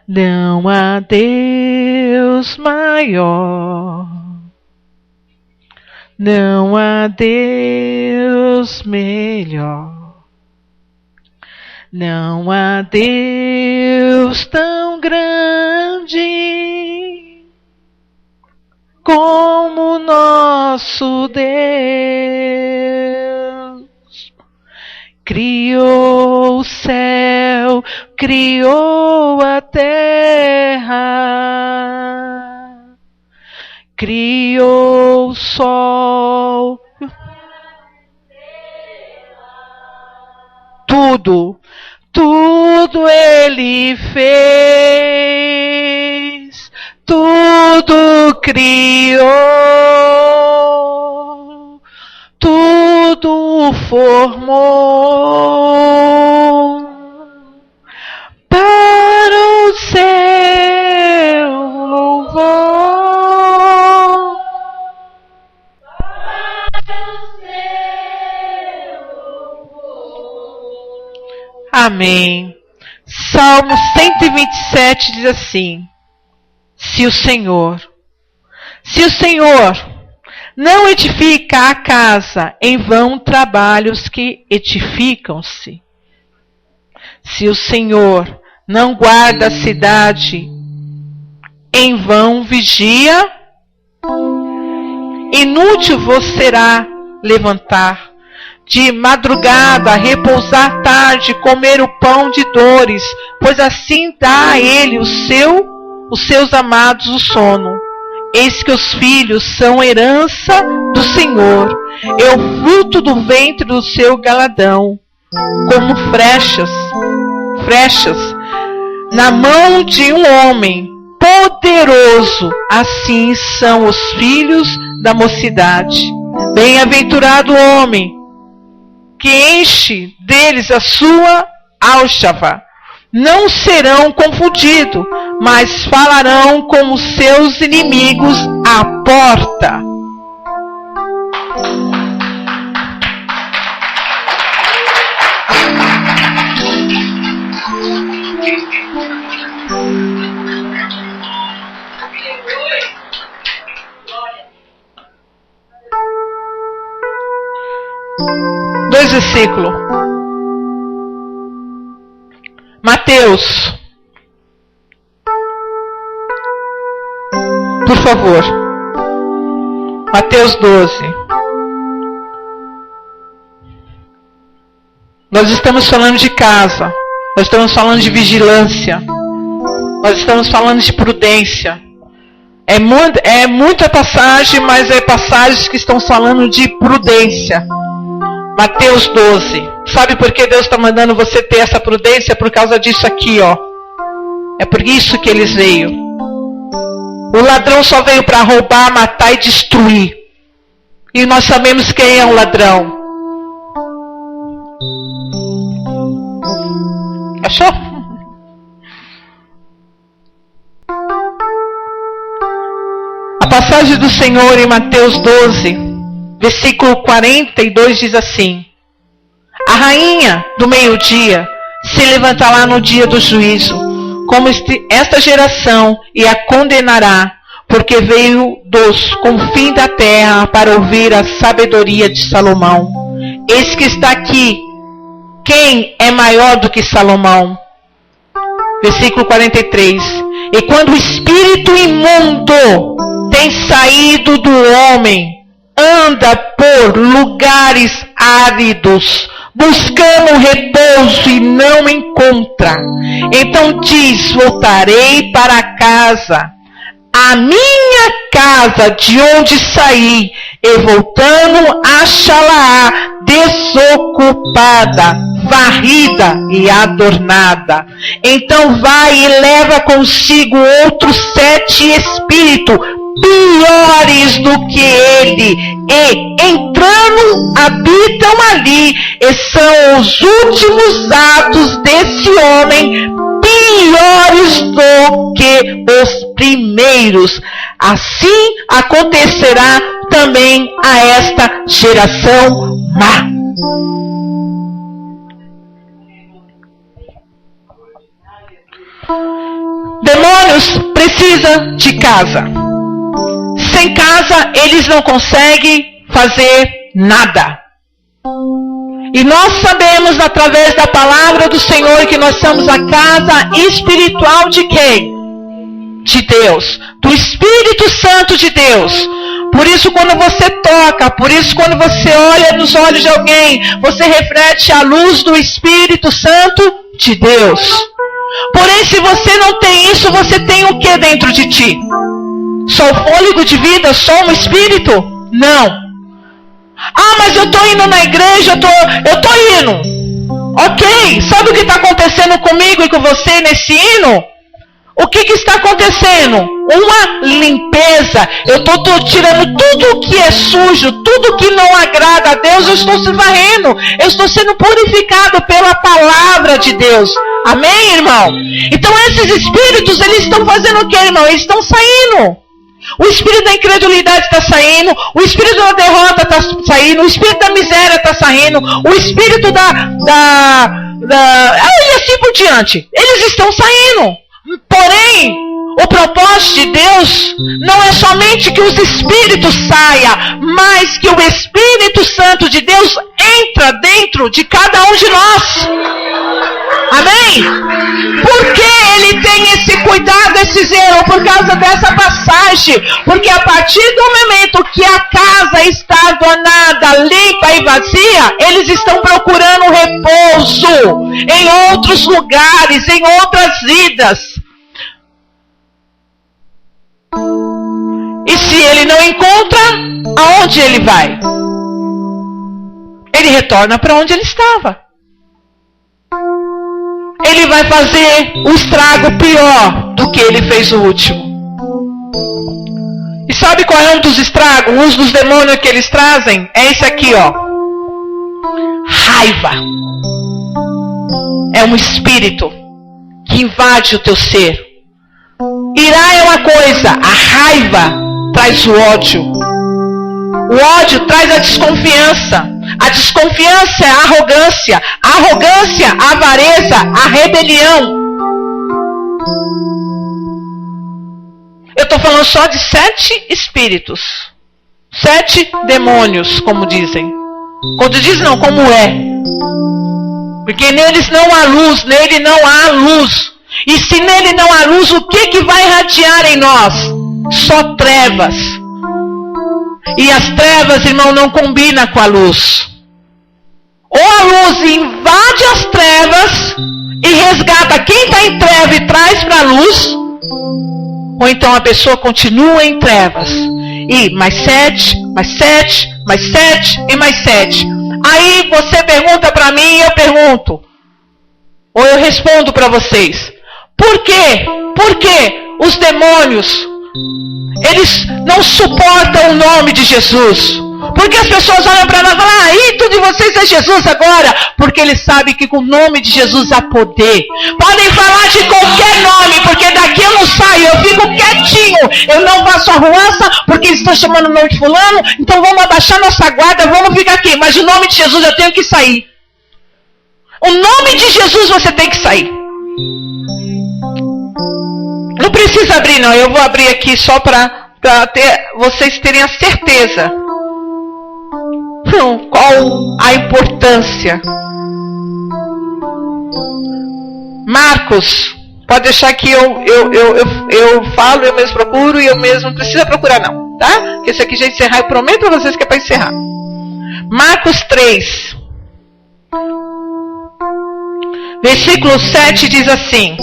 Não há Deus maior, não há Deus melhor, não há Deus tão grande como nosso Deus. Criou o céu, criou a terra, criou o sol, tudo Ele fez, tudo criou, tudo formou para o seu louvor. Amém. Salmo 127 diz assim: Se o Senhor não edifica a casa, em vão trabalham os que edificam-se. Se o Senhor não guarda a cidade, em vão vigia. Inútil vos será levantar de madrugada, repousar tarde, comer o pão de dores, pois assim dá a ele os seus amados o sono. Eis que os filhos são herança do Senhor, é o fruto do ventre do seu galadão, como flechas na mão de um homem poderoso. Assim são os filhos da mocidade. Bem-aventurado o homem que enche deles a sua aljava. Não serão confundidos, mas falarão com os seus inimigos à porta. Dois versículos. Mateus, por favor. Mateus 12. Nós estamos falando de casa. Nós estamos falando de vigilância. Nós estamos falando de prudência. É muita passagem, mas é passagens que estão falando de prudência. Mateus 12. Sabe por que Deus está mandando você ter essa prudência? Por causa disso aqui, ó. É por isso que eles veio. O ladrão só veio para roubar, matar e destruir. E nós sabemos quem é o ladrão. Achou? A passagem do Senhor em Mateus 12, versículo 42 diz assim: A rainha do meio-dia se levantará no dia do juízo, como esta geração, e a condenará, porque veio dos confins da terra para ouvir a sabedoria de Salomão. Eis que está aqui, quem é maior do que Salomão? Versículo 43. E quando o espírito imundo tem saído do homem, anda por lugares áridos, buscando repouso e não encontra. Então diz: voltarei para casa, a minha casa de onde saí, e voltando achá-la desocupada, varrida e adornada. Então vai e leva consigo outros 7 espíritos piores do que ele, e entrando habitam ali, e são os últimos atos desse homem piores do que os primeiros. Assim acontecerá também a esta geração má. Demônios precisam de casa. Sem casa, eles não conseguem fazer nada. E nós sabemos, através da palavra do Senhor, que nós somos a casa espiritual de quem? De Deus. Do Espírito Santo de Deus. Por isso, quando você toca, por isso, quando você olha nos olhos de alguém, você reflete a luz do Espírito Santo de Deus. Porém, se você não tem isso, você tem o que dentro de ti? Só o fôlego de vida? Só um espírito? Não. Ah, mas eu estou indo na igreja, eu estou indo. Ok, sabe o que está acontecendo comigo e com você nesse hino? O que está acontecendo? Uma limpeza. Eu estou tirando tudo o que é sujo, tudo que não agrada a Deus, eu estou se varrendo. Eu estou sendo purificado pela palavra de Deus. Amém, irmão? Então esses espíritos, eles estão fazendo o que, irmão? Eles estão saindo. O espírito da incredulidade está saindo, o espírito da derrota está saindo, o espírito da miséria está saindo, o espírito e assim por diante. Eles estão saindo. Porém, o propósito de Deus não é somente que os espíritos saiam, mas que o Espírito Santo de Deus entra dentro de cada um de nós. Amém? Por que ele tem esse cuidado, esse zelo? Por causa dessa passagem. Porque a partir do momento que a casa está adornada, limpa e vazia, eles estão procurando repouso em outros lugares, em outras vidas. E se ele não encontra, aonde ele vai? Ele retorna para onde ele estava. Ele vai fazer o estrago pior do que ele fez o último. E sabe qual é um dos estragos? Um dos demônios que eles trazem? É esse aqui, ó. Raiva. É um espírito que invade o teu ser. Irá é uma coisa, a raiva traz o ódio. O ódio traz a desconfiança. A desconfiança é a arrogância. A arrogância, a avareza, a rebelião. Eu estou falando só de 7 espíritos. 7 demônios, como dizem. Quando dizem não, como é. Porque neles não há luz, nele não há luz. E se nele não há luz, o que vai irradiar em nós? Só trevas. E as trevas, irmão, não combinam com a luz. Ou a luz invade as trevas e resgata quem está em treva e traz para a luz. Ou então a pessoa continua em trevas. E mais 7, mais 7, mais 7 e mais 7. Aí você pergunta para mim e eu pergunto. Ou eu respondo para vocês. Por quê? Porque os demônios, eles não suportam o nome de Jesus. Porque as pessoas olham para nós e falam, tudo de vocês é Jesus agora. Porque eles sabem que com o nome de Jesus há poder. Podem falar de qualquer nome, porque daqui eu não saio, eu fico quietinho. Eu não faço arruança, porque eles estão chamando o nome de fulano. Então vamos abaixar nossa guarda, vamos ficar aqui. Mas o nome de Jesus eu tenho que sair. O nome de Jesus você tem que sair. Não precisa abrir não, eu vou abrir aqui só para vocês terem a certeza. Qual a importância? Marcos, pode deixar que eu falo, eu mesmo procuro e eu mesmo não precisa procurar não, tá? Porque esse aqui já encerrar, eu prometo para vocês que é para encerrar. Marcos 3, versículo 7 diz assim: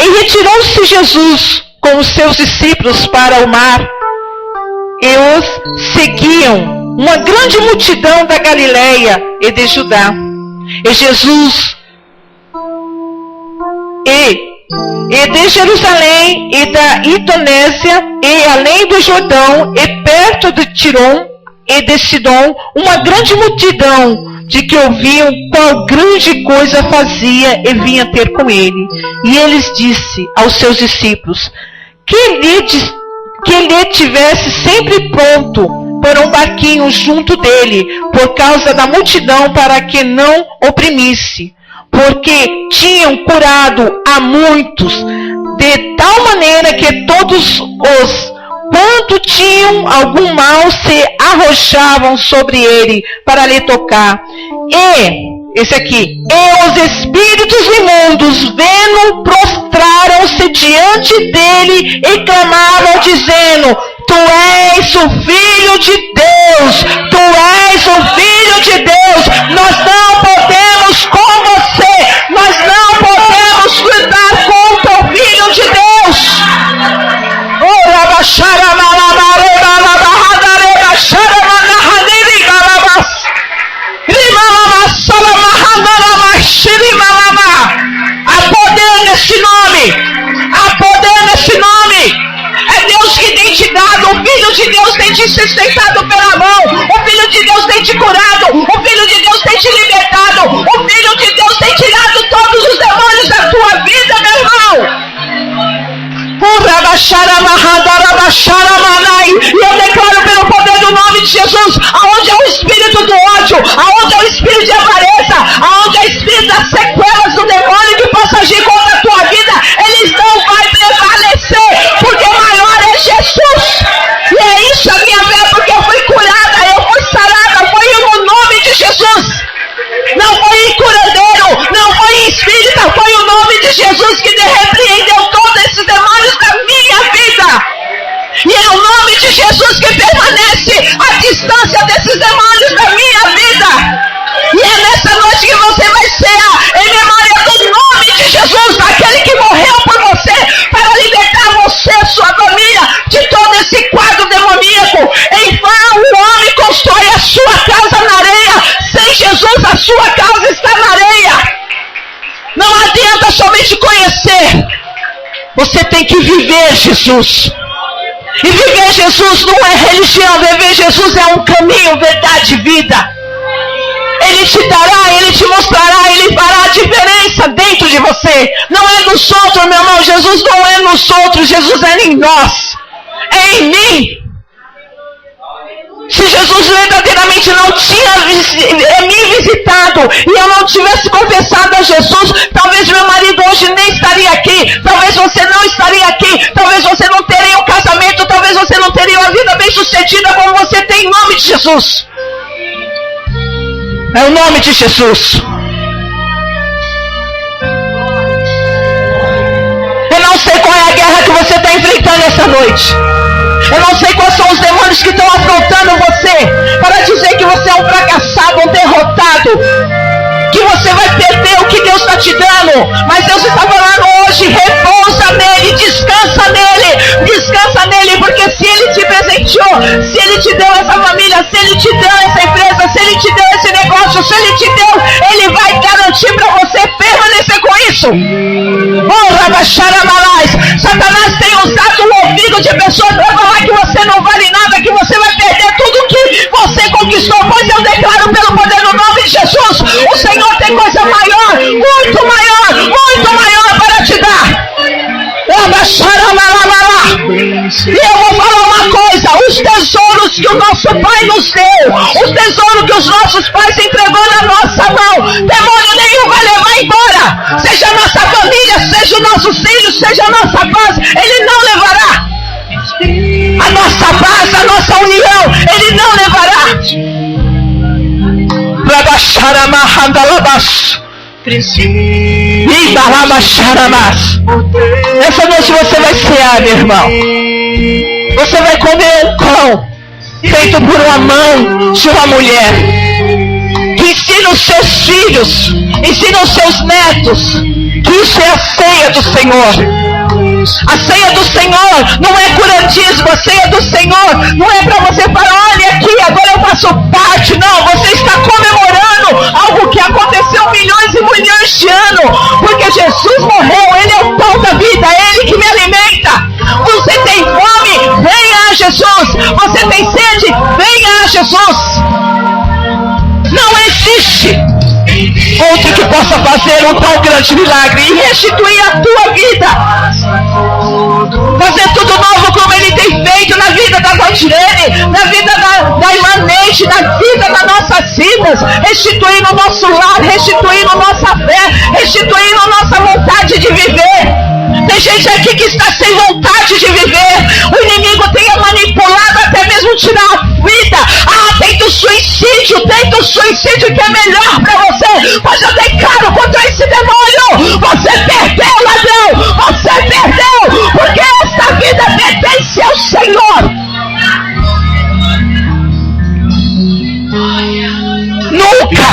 E retirou-se Jesus com os seus discípulos para o mar, e os seguiam uma grande multidão da Galileia e de Judá. E Jesus, e de Jerusalém, e da Itonésia, e além do Jordão, e perto de Tirom, e de Sidom, uma grande multidão de que ouviam qual grande coisa fazia e vinha ter com ele. E eles disse aos seus discípulos que lhe tivesse sempre pronto por um barquinho junto dele, por causa da multidão, para que não oprimisse, porque tinham curado a muitos, de tal maneira que todos os quanto tinham algum mal se arrojavam sobre ele para lhe tocar. Esse aqui, e os espíritos imundos, vendo, prostraram-se diante dele e clamavam, dizendo: Tu és o Filho de Deus, Tu és o Filho de Deus, nós não podemos com você, nós não podemos lutar contra o Filho de Deus. Há poder nesse nome, há poder nesse nome. É Deus que tem te dado, o Filho de Deus tem te sustentado pela mão, o Filho de Deus tem te curado, o Filho de Deus tem te libertado, o Filho de Deus tem tirado todos os demônios da tua vida, meu irmão. E eu declaro pelo poder do nome de Jesus, aonde é o espírito do ódio, aonde é o espírito de avareza, aonde é espírito, as sequelas do demônio que possa agir contra a tua vida, eles não vão prevalecer, porque maior é Jesus. E é isso a minha fé, porque eu fui curada, eu fui sarada, foi no nome de Jesus. Não foi em curandeiro, não foi em espírita, foi o nome de Jesus que repreendeu todos esses demônios da minha vida. E é o nome de Jesus que permanece à distância desses demônios da minha vida. E é nessa noite que você vai ser em memória do nome de Jesus, daquele que morreu por você, para libertar você, sua família, de todo esse quadro demoníaco. Em vão o homem constrói a sua casa na areia. Sem Jesus a sua casa está na areia. Não adianta somente conhecer. Você tem que viver Jesus. E viver Jesus não é religião. Viver Jesus é um caminho, verdade e vida. Ele te dará, Ele te mostrará, Ele fará a diferença dentro de você. Não é nos outros, meu irmão. Jesus não é nos outros, Jesus é em nós. É em mim. Se Jesus verdadeiramente não tinha me visitado e eu não tivesse confessado a Jesus, talvez meu marido hoje nem estaria aqui, talvez você não estaria aqui, talvez você não teria um casamento, talvez você não teria uma vida bem sucedida como você tem em nome de Jesus. É o nome de Jesus. Eu não sei qual é a guerra que você está enfrentando essa noite. Eu não sei quais são os demônios que estão afrontando você para dizer que você é um fracassado, um derrotado, que você vai perder o que Deus está te dando. Mas Deus está falando hoje: repousa nele, descansa nele, porque se Ele te presenteou, se Ele te deu essa família, se Ele te deu essa empresa, se Ele te deu esse negócio, se Ele te deu, Ele vai garantir para você permanecer com isso. Oh, Rabaxaramalás, Satanás tem usado o ouvido de pessoas para falar que você não vale nada, que você vai perder tudo que você conquistou. Pois eu declaro pelo poder do nome de Jesus, o Senhor tem coisa maior, muito maior para te dar. E eu vou falar uma coisa: os tesouros que o nosso Pai nos deu, os tesouros que os nossos pais entregou na nossa mão, demônio nenhum vai levar embora. Seja a nossa família, seja os nossos filhos, seja a nossa paz, Ele não levará. A nossa paz, a nossa união, Ele não levará. Essa noite você vai cear, meu irmão. Você vai comer um pão feito por uma mão de uma mulher que ensina os seus filhos, ensina os seus netos que isso é a ceia do Senhor. A ceia do Senhor não é curantismo. A ceia do Senhor não é para você falar: olha aqui, agora eu faço parte. Não, você está comemorando algo que aconteceu milhões e milhões de anos, porque Jesus morreu. Ele é o pão da vida, é Ele que me alimenta. Você tem fome? Venha a Jesus. Você tem sede? Venha a Jesus. Não existe outro que possa fazer um tão grande milagre e restituir a tua vida, fazer tudo novo como Ele tem feito na vida da Valdirene, na vida da irmã Neide, na vida das nossas vidas, restituindo o nosso lar, restituindo nossa fé, restituindo nossa vontade de viver. Tem gente aqui que está sem vontade de viver. O inimigo tem manipulado até mesmo tirar a vida. Tenta o suicídio que é melhor para você. Mas eu declaro contra esse demônio: você perdeu, ladrão, você perdeu, porque essa vida pertence ao Senhor. Nunca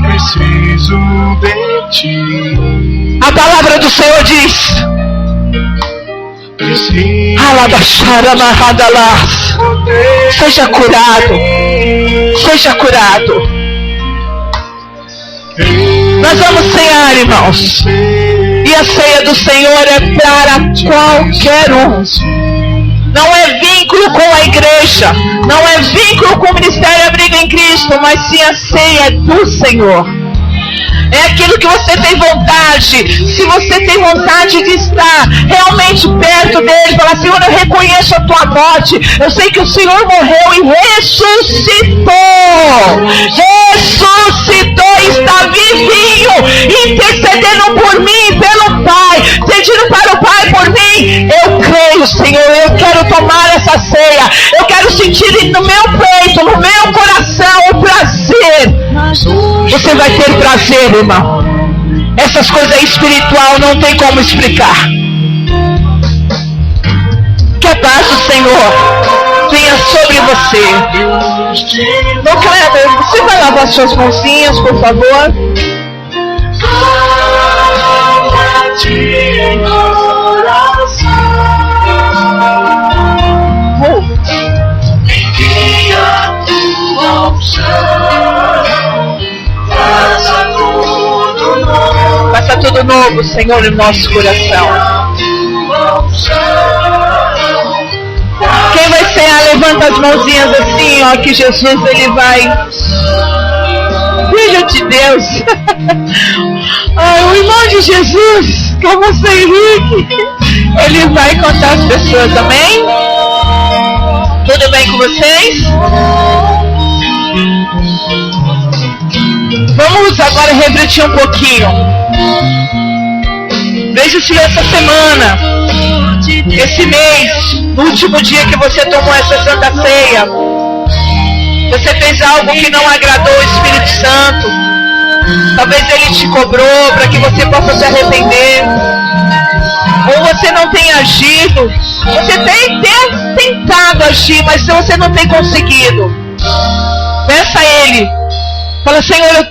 preciso de ti. A palavra do Senhor diz: seja curado, seja curado. Nós vamos cear, irmãos, e a ceia do Senhor é para qualquer um. Não é vínculo com a igreja, não é vínculo com o Ministério Abrigo em Cristo, mas sim a ceia do Senhor. é aquilo que você tem vontade. Se você tem vontade de estar realmente perto dele, falar: Senhor, eu reconheço a tua morte, eu sei que o Senhor morreu e ressuscitou, está vivinho, intercedendo por mim, pelo Pai, pedindo para o Pai por mim. Eu creio, Senhor, eu quero tomar essa ceia, eu quero sentir no meu peito, no meu coração o prazer. Você vai ter prazer, irmão. Essas coisas espiritual não tem como explicar. Que a paz do Senhor venha sobre você. Ô Kleber, você vai lavar suas mãozinhas, por favor? Faça tudo novo, Senhor, no nosso coração. Quem vai cear, levanta as mãozinhas assim, ó, que Jesus, ele vai. Filho de Deus. O irmão de Jesus, que é você, Henrique, ele vai contar as pessoas, amém? Tudo bem com vocês? Vamos agora refletir um pouquinho. Veja se essa semana, esse mês, no último dia que você tomou essa Santa Ceia, você fez algo que não agradou o Espírito Santo. Talvez ele te cobrou para que você possa se arrepender. Ou você não tenha agido. Você tem tentado agir, mas você não tem conseguido. Peça a ele. Fala: Senhor, eu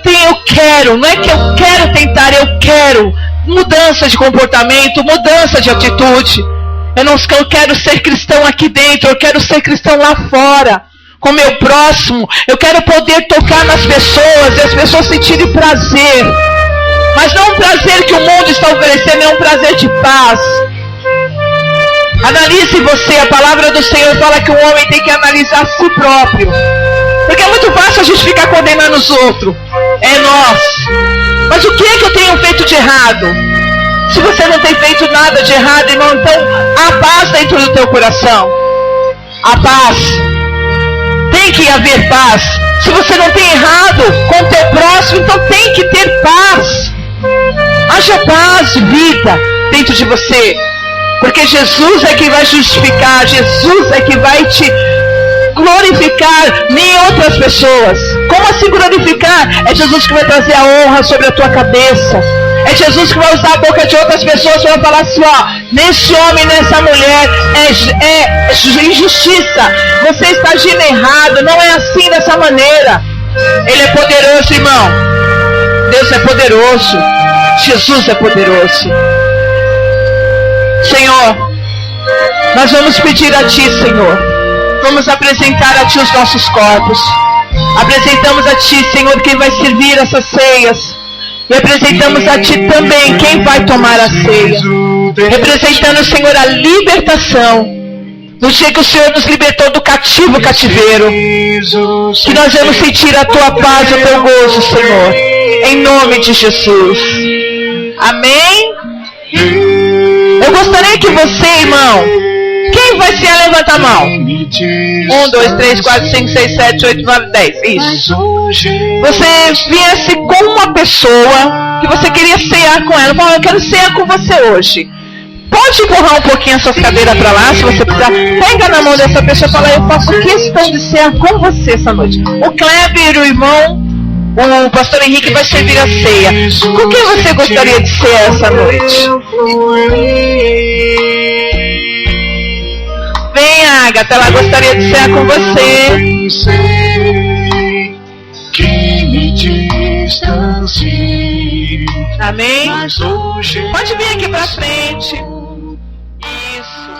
quero. Não é que eu quero tentar, eu quero mudança de comportamento, mudança de atitude. Eu quero ser cristão aqui dentro, eu quero ser cristão lá fora, com meu próximo. Eu quero poder tocar nas pessoas e as pessoas sentirem prazer. Mas não um prazer que o mundo está oferecendo, é um prazer de paz. Analise você. A palavra do Senhor fala que o homem tem que analisar a si próprio. Porque é muito fácil a gente ficar condenando os outros. É nós. Mas o que é que eu tenho feito de errado? Se você não tem feito nada de errado, irmão, então há paz dentro do teu coração. Há paz. Tem que haver paz. Se você não tem errado com o teu próximo, então tem que ter paz. Haja paz de vida dentro de você. Porque Jesus é que vai justificar. Jesus é que vai te glorificar, nem outras pessoas. Como assim glorificar? É Jesus que vai trazer a honra sobre a tua cabeça. É Jesus que vai usar a boca de outras pessoas para falar assim: ó, nesse homem, nessa mulher é injustiça. Você está agindo errado. Não é assim, dessa maneira. Ele é poderoso, irmão. Deus é poderoso. Jesus é poderoso. Senhor, nós vamos pedir a Ti, Senhor. Vamos apresentar a Ti os nossos corpos. Apresentamos a Ti, Senhor, quem vai servir essas ceias. E apresentamos a Ti também quem vai tomar a ceia. Representando, Senhor, a libertação. No dia que o Senhor nos libertou do cativeiro. Que nós vamos sentir a Tua paz e o Teu gozo, Senhor. Em nome de Jesus. Amém? Eu gostaria que você, irmão, quem vai se levantar a mão? 1, 2, 3, 4, 5, 6, 7, 8, 9, 10. Isso. Você viesse com uma pessoa que você queria cear com ela. Fala: eu quero cear com você hoje. Pode empurrar um pouquinho a sua cadeira para lá, se você precisar. Pega na mão dessa pessoa e fala: eu faço questão de cear com você essa noite. O Kleber, o irmão, o pastor Henrique vai servir a ceia. Com quem você gostaria de cear essa noite? Vem, Agatha, ela gostaria de cear com você. Amém? Pode vir aqui pra frente. Isso.